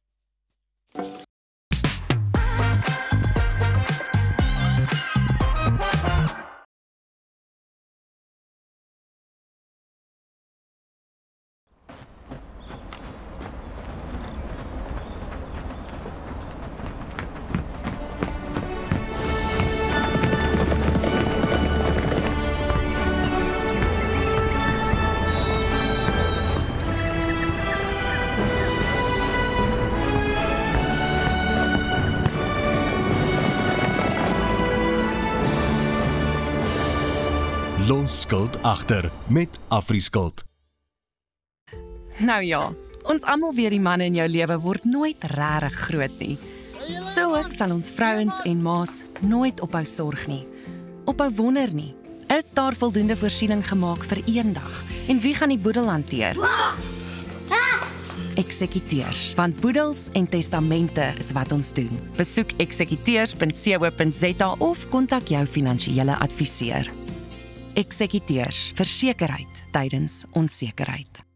Los skuld agter met AfriSkuld. Nou ja, ons almal weet die manne in jou lewe word nooit regtig groot nie. So ook sal ons vrouens en ma's nooit ophou sorg nie. Ophou wonder nie. Is daar voldoende voorsiening gemaak vir eendag? En wie gaan die boedel hanteer? Eksekuteurs, want boedels en testamente is wat ons doen. Besoek eksekuteurs.co.za of kontak jou finansiële adviseur. Eksekuteurs, versekerheid tydens onsekerheid.